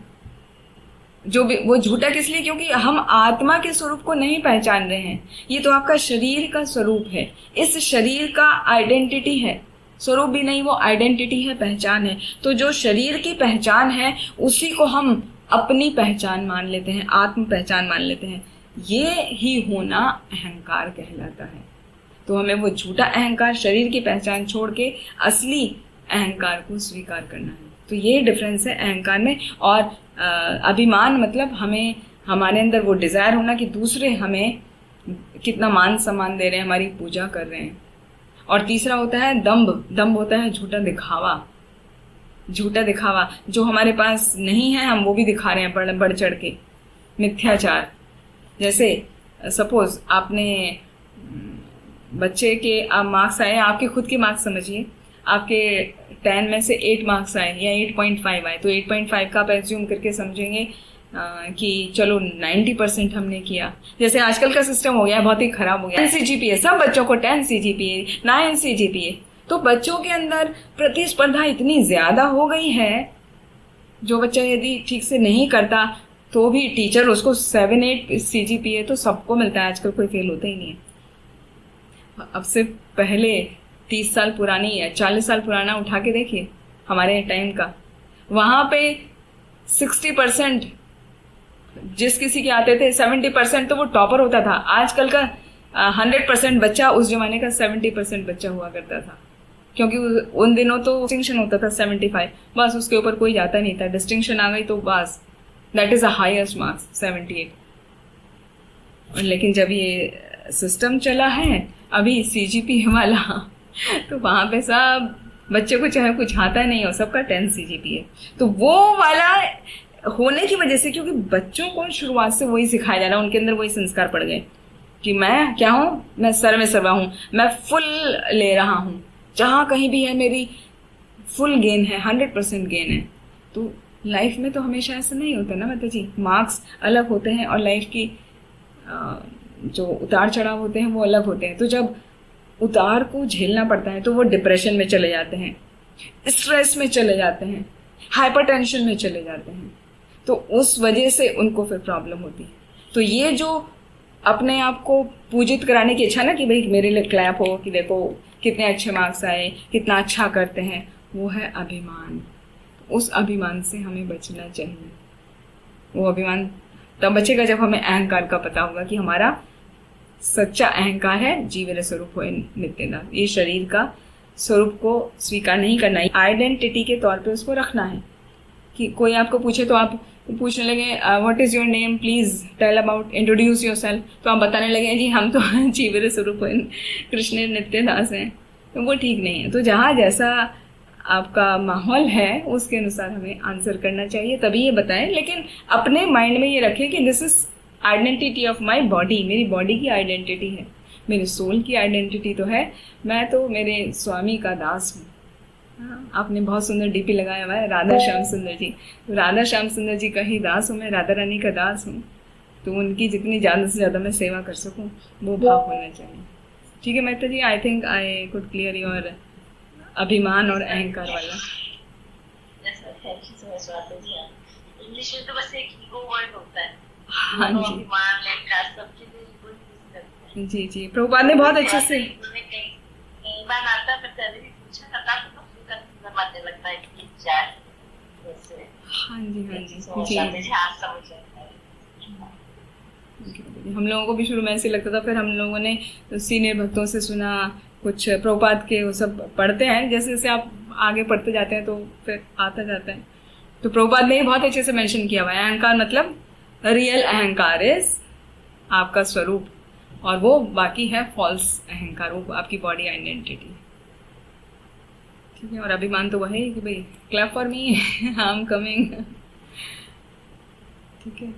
जो भी वो झूठा किस लिए, क्योंकि हम आत्मा के स्वरूप को नहीं पहचान रहे हैं। ये तो आपका शरीर का स्वरूप है, इस शरीर का आइडेंटिटी है, स्वरूप भी नहीं, वो आइडेंटिटी है, पहचान है। तो जो शरीर की पहचान है उसी को हम अपनी पहचान मान लेते हैं, आत्म पहचान मान लेते हैं। ये ही होना अहंकार कहलाता है। तो हमें वो झूठा अहंकार, शरीर की पहचान छोड़ के असली अहंकार को स्वीकार करना है। तो ये डिफरेंस है अहंकार में। और अभिमान मतलब हमें, हमारे अंदर वो डिजायर होना कि दूसरे हमें कितना मान सम्मान दे रहे हैं, हमारी पूजा कर रहे हैं। और तीसरा होता है दंभ। दंभ होता है झूठा दिखावा। झूठा दिखावा जो हमारे पास नहीं है हम वो भी दिखा रहे हैं बढ़ चढ़ के। मिथ्याचार, जैसे सपोज आपने बच्चे के मार्क्स आए, आपके खुद के मार्क्स समझिए, आपके 10 में से 8 मार्क्स आए या 8.5 आए, तो 8.5 का आप एज्यूम करके समझेंगे कि चलो 90% हमने किया। जैसे आजकल का सिस्टम हो गया है, बहुत ही खराब हो गया। 10 CGPA, सब बच्चों को 10 CGPA, 9 CGPA। तो बच्चों के अंदर प्रतिस्पर्धा इतनी ज्यादा हो गई है, जो बच्चा यदि ठीक से नहीं करता तो भी टीचर उसको 7-8 CGPA तो सबको मिलता है, आजकल कोई फेल होता ही नहीं है। अब से पहले 30 साल पुरानी या 40 साल पुराना उठा के देखिए हमारे टाइम का, वहां पे 60% जिस किसी के आते थे 70% तो वो टॉपर होता था। आजकल का 100% बच्चा उस जमाने का 70% बच्चा हुआ करता था, क्योंकि उन दिनों तो डिस्टिंक्शन होता था 75, बस उसके ऊपर कोई जाता नहीं था। डिस्टिंक्शन आ गई तो बस that is the highest marks 78। लेकिन जब ये सिस्टम चला है अभी CGPA वाला, तो वहां पे सब बच्चे को चाहे कुछ आता नहीं हो, सबका 10 CGPA। तो वो वाला होने की वजह से, क्योंकि बच्चों को शुरुआत से वही सिखाया जा रहा है, उनके अंदर वही संस्कार पड़ गए कि मैं क्या हूँ, मैं सर्व सर्वा हूँ, मैं फुल ले रहा हूँ, जहाँ कहीं भी है मेरी फुल गेन है, 100% गेन है। तो लाइफ में तो हमेशा ऐसा नहीं होता ना माता जी, मार्क्स अलग होते हैं और लाइफ की जो उतार चढ़ाव होते हैं वो अलग होते हैं। तो जब उतार को झेलना पड़ता है तो वो डिप्रेशन में चले जाते हैं, स्ट्रेस में चले जाते हैं, हाइपरटेंशन में चले जाते हैं। तो उस वजह से उनको फिर प्रॉब्लम होती है। तो ये जो अपने आप को पूजित कराने की इच्छा ना कि भाई मेरे लिए क्लैप हो, कि देखो कितने अच्छे मार्क्स आए, कितना अच्छा करते हैं, वो है अभिमान। उस अभिमान से हमें बचना चाहिए। वो अभिमान तब बचेगा जब हमें अहंकार का पता होगा कि हमारा सच्चा अहंकार है जीवेर स्वरूप हो नित्यनाथ। ये शरीर का स्वरूप को स्वीकार नहीं करना है, आइडेंटिटी के तौर पे उसको रखना है। कि कोई आपको पूछे तो आप पूछने लगे what is your name, please tell about, introduce yourself, तो आप बताने लगे जी हम तो जीवेर स्वरूप कृष्ण नित्यदास हैं, तो वो ठीक नहीं है। तो जहाँ जैसा आपका माहौल है उसके अनुसार हमें आंसर करना चाहिए, तभी ये बताएं। लेकिन अपने माइंड में ये रखें कि this is identity of my body, मेरी बॉडी की आइडेंटिटी है, मेरे सोल की आइडेंटिटी तो है, मैं तो मेरे स्वामी का दास हूँ। हाँ, आपने बहुत सुंदर डीपी लगाया हुआ है राधा श्याम सुंदर जी, तो राधा श्याम सुंदर जी का ही दास हूँ मैं, राधा रानी का दास हूँ। तो उनकी जितनी ज़्यादा से ज़्यादा मैं सेवा कर सकूँ वो भाव होना चाहिए। ठीक है Mehta ji, I think I could clear your अभिमान और अहंकार वाला। इंग्लिश में तो बस एक ईगो वर्ड होता है। हाँ जी, अभिमान, अहंकार सबके लिए ईगो यूज करते हैं। जी जी, प्रभुपाद ने बहुत अच्छे से कई बार आता है, मैं भी पूछा करता तो फिर मानने लगता है कि क्या है वैसे। हाँ जी हाँ जी जी, हाँ समझ जाता है। हम लोगों को भी शुरू में ऐसे लगता था, फिर हम लोगों ने सीनियर भक्तों से सुना, कुछ प्रभुपाद के वो सब पढ़ते हैं, जैसे जैसे आप आगे पढ़ते जाते हैं तो फिर आता जाता है। तो प्रभुपाद ने बहुत अच्छे से मेंशन किया हुआ है, अहंकार मतलब रियल अहंकार इज आपका स्वरूप, और वो बाकी है फॉल्स अहंकार, वो आपकी बॉडी आइडेंटिटी। ठीक है, और अभिमान तो वही कि भाई clap for me, I am coming. ठीक है,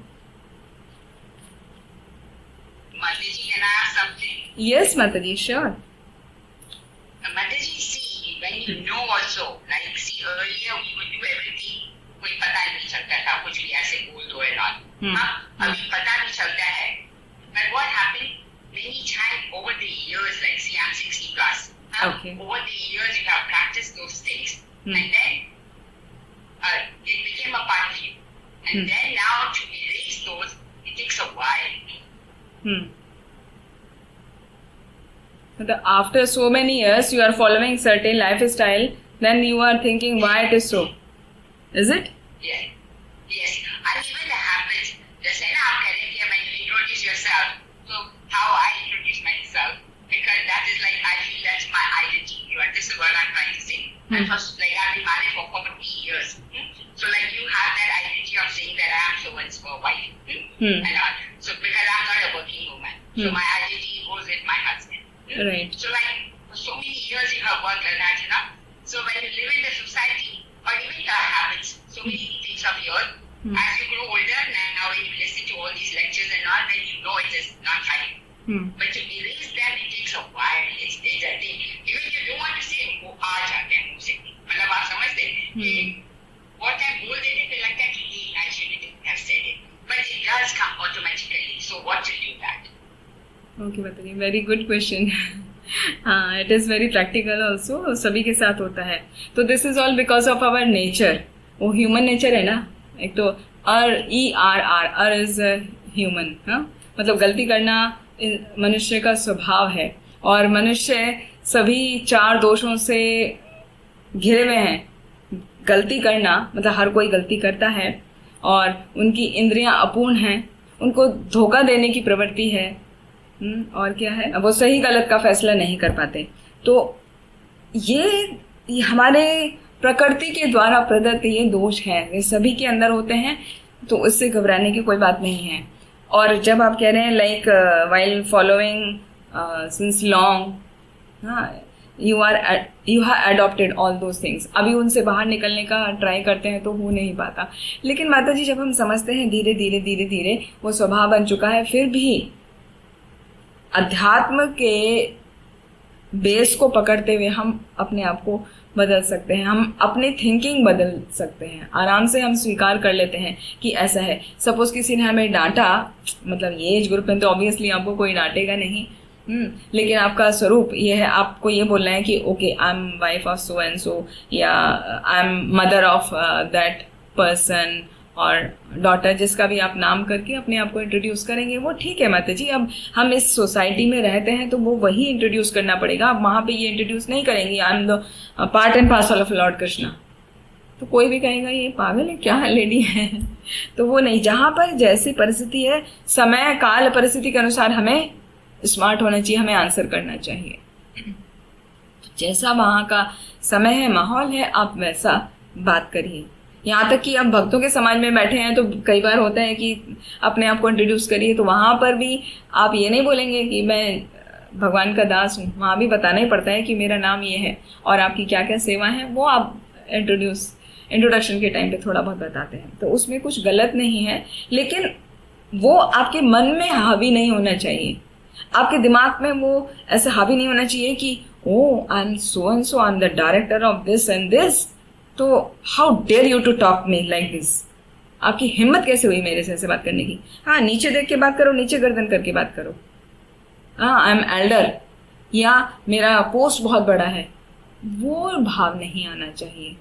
Mataji, can I ask something? Yes माताजी, sure. Mataji, see, when you know also, like, see, earlier we would do everything, कोई पता नहीं चलता था, कुछ भी ऐसे बोल दो and all. हाँ, अभी पता भी चलता है. But what happened, many times over the years, like, see, I'm 60 plus. Okay. Over the years, you have practiced those things, and then it became a part of you. And then now to erase those, it takes a while. After so many years, you are following certain lifestyle, then you are thinking why it is so. Is it? Yes. Yes. And even the habits. Just say, I'm telling you when you introduce yourself. So how I introduce myself, because that is like, I feel that's my identity. You understand what I'm trying to say? And first, like, I've been married for 40 years. So like, you have that identity of saying that I am so-and-so wife. And all. So because I'm not a working woman. So my identity goes with my husband. Right. So like, for so many years you have worked like that, you know. So when you live in the society, or even your habits, so many things of yours, as you grow older, now when you listen to all these lectures and all, then you know it is not right. But to erase them, it takes a while. It's a thing. Even you don't want to say, वो आ जाते हैं मुझसे, मतलब आप समझते हैं कि what time बोल देते थे, लगता है कि I shouldn't have said it, but it does come automatically. So what to do that? Okay बताइए, वेरी गुड क्वेश्चन। हाँ, it is very practical also, सभी के साथ होता है। तो this is all because of our nature, वो human nature है ना। एक तो अर इज ह्यूमन, हाँ, मतलब गलती करना मनुष्य का स्वभाव है, और मनुष्य सभी 4 दोषों से घिरे हुए हैं। गलती करना मतलब हर कोई गलती करता है, और उनकी इंद्रियां अपूर्ण हैं, उनको धोखा देने की प्रवृत्ति है, और क्या है, वो सही गलत का फैसला नहीं कर पाते। तो ये हमारे प्रकृति के द्वारा प्रदत्त ये दोष है, ये सभी के अंदर होते हैं, तो इससे घबराने की कोई बात नहीं है। और जब आप कह रहे हैं like while following since long, हाँ, you have adopted all those things, अभी उनसे बाहर निकलने का ट्राई करते हैं तो हो नहीं पाता। लेकिन माता जी, जब हम समझते हैं धीरे धीरे धीरे धीरे वो स्वभाव बन चुका है, फिर भी अध्यात्म के बेस को पकड़ते हुए हम अपने आप को बदल सकते हैं, हम अपनी थिंकिंग बदल सकते हैं। आराम से हम स्वीकार कर लेते हैं कि ऐसा है। सपोज किसी ने हमें डांटा, मतलब ये एज ग्रुप में तो ऑब्वियसली आपको कोई डांटेगा नहीं, लेकिन आपका स्वरूप ये है, आपको ये बोलना है कि okay, I am wife of so and so, या I am mother of that person, और डॉटर, जिसका भी आप नाम करके अपने आप को इंट्रोड्यूस करेंगे, वो ठीक है माता जी। अब हम इस सोसाइटी में रहते हैं तो वो वही इंट्रोड्यूस करना पड़ेगा। आप वहाँ पे ये इंट्रोड्यूस नहीं करेंगे आई am the part and parcel of Lord Krishna, तो कोई भी कहेगा ये पागल है, क्या लेडी है। तो वो नहीं, जहाँ पर जैसी परिस्थिति है, समय काल परिस्थिति के अनुसार हमें स्मार्ट होना चाहिए, हमें आंसर करना चाहिए। जैसा वहाँ का समय है, माहौल है, आप वैसा बात करिए। यहाँ तक कि आप भक्तों के समाज में बैठे हैं तो कई बार होता है कि अपने आप को इंट्रोड्यूस करिए, तो वहाँ पर भी आप ये नहीं बोलेंगे कि मैं भगवान का दास हूँ, वहाँ भी बताना ही पड़ता है कि मेरा नाम ये है और आपकी क्या क्या सेवा है, वो आप इंट्रोडक्शन के टाइम पे थोड़ा बहुत बताते हैं, तो उसमें कुछ गलत नहीं है। लेकिन वो आपके मन में हावी नहीं होना चाहिए, आपके दिमाग में वो ऐसा हावी नहीं होना चाहिए कि oh I am so and so, I am the director of this and this, तो how dare you to talk me like this. आपकी हिम्मत कैसे हुई मेरे से ऐसे बात करने की। हाँ, नीचे देख के बात करो, नीचे गर्दन करके बात करो। हाँ, आई एम एल्डर, या मेरा पोस्ट बहुत बड़ा है, वो भाव नहीं आना चाहिए।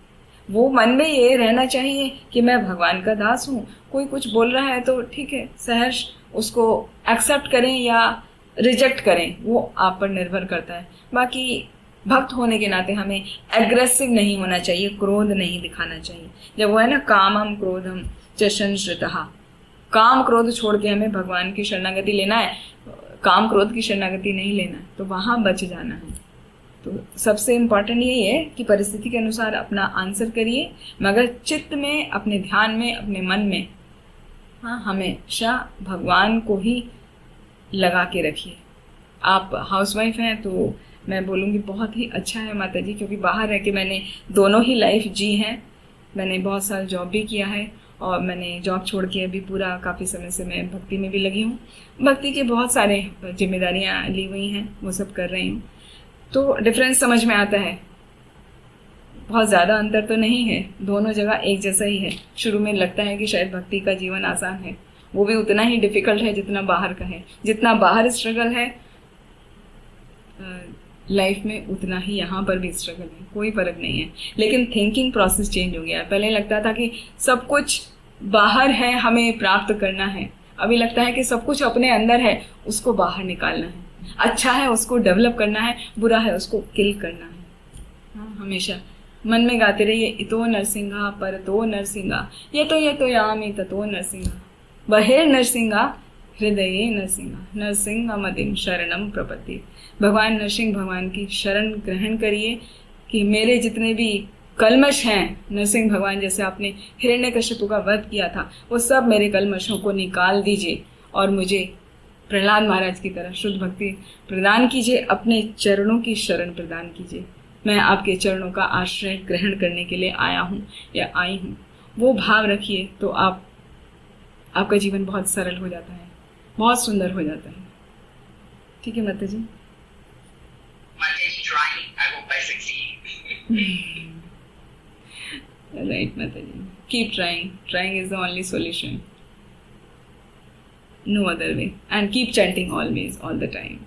वो मन में ये रहना चाहिए कि मैं भगवान का दास हूँ, कोई कुछ बोल रहा है तो ठीक है, सहर्ष उसको एक्सेप्ट करें या रिजेक्ट करें, वो आप पर निर्भर करता है। बाकी भक्त होने के नाते हमें एग्रेसिव नहीं होना चाहिए, क्रोध नहीं दिखाना चाहिए। जब वो है ना, कामम क्रोधम च संश्रितः, काम क्रोध छोड़ के हमें भगवान की शरणागति लेना है, काम क्रोध की शरणागति नहीं लेना है, तो वहां बच जाना है। तो सबसे इम्पॉर्टेंट यही है कि परिस्थिति के अनुसार अपना आंसर करिए, मगर चित्त में, अपने ध्यान में, अपने मन में हाँ हमेशा भगवान को ही लगा के रखिए। आप हाउसवाइफ हैं तो मैं बोलूँगी बहुत ही अच्छा है माता जी, क्योंकि बाहर रह के मैंने दोनों ही लाइफ जी हैं। मैंने बहुत साल जॉब भी किया है और मैंने जॉब छोड़ के अभी पूरा काफ़ी समय से मैं भक्ति में भी लगी हूँ। भक्ति के बहुत सारे जिम्मेदारियाँ ली हुई हैं, वो सब कर रही हूँ, तो डिफरेंस समझ में आता है। बहुत ज़्यादा अंतर तो नहीं है, दोनों जगह एक जैसा ही है। शुरू में लगता है कि शायद भक्ति का जीवन आसान है, वो भी उतना ही डिफ़िकल्ट है जितना बाहर का है। जितना बाहर स्ट्रगल है लाइफ में, उतना ही यहाँ पर भी स्ट्रगल है, कोई फ़र्क नहीं है। लेकिन थिंकिंग प्रोसेस चेंज हो गया है। पहले लगता था कि सब कुछ बाहर है, हमें प्राप्त करना है। अभी लगता है कि सब कुछ अपने अंदर है, उसको बाहर निकालना है। अच्छा है उसको डेवलप करना है, बुरा है उसको किल करना है। हाँ, हमेशा मन में गाते रहिए, इतो नरसिंहा परतो नरसिंहा, ये तो यामी ततो नरसिंहा, बहिर नरसिंहा हृदये नरसिंहा, नरसिंह मदिम शरणम प्रपत्ति। भगवान नरसिंह भगवान की शरण ग्रहण करिए कि मेरे जितने भी कलमश हैं, नरसिंह भगवान जैसे आपने हिरण्यकश्यप का वध किया था, वो सब मेरे कलमशों को निकाल दीजिए और मुझे प्रहलाद महाराज की तरह शुद्ध भक्ति प्रदान कीजिए, अपने चरणों की शरण प्रदान कीजिए। मैं आपके चरणों का आश्रय ग्रहण करने के लिए आया हूँ या आई हूँ। वो भाव रखिए तो आपका जीवन बहुत सरल हो जाता है, बहुत सुंदर हो जाता है। ठीक है माता जी? Right, माता जी। Keep trying. Trying is the only solution. No other way. And keep chanting always, all the time.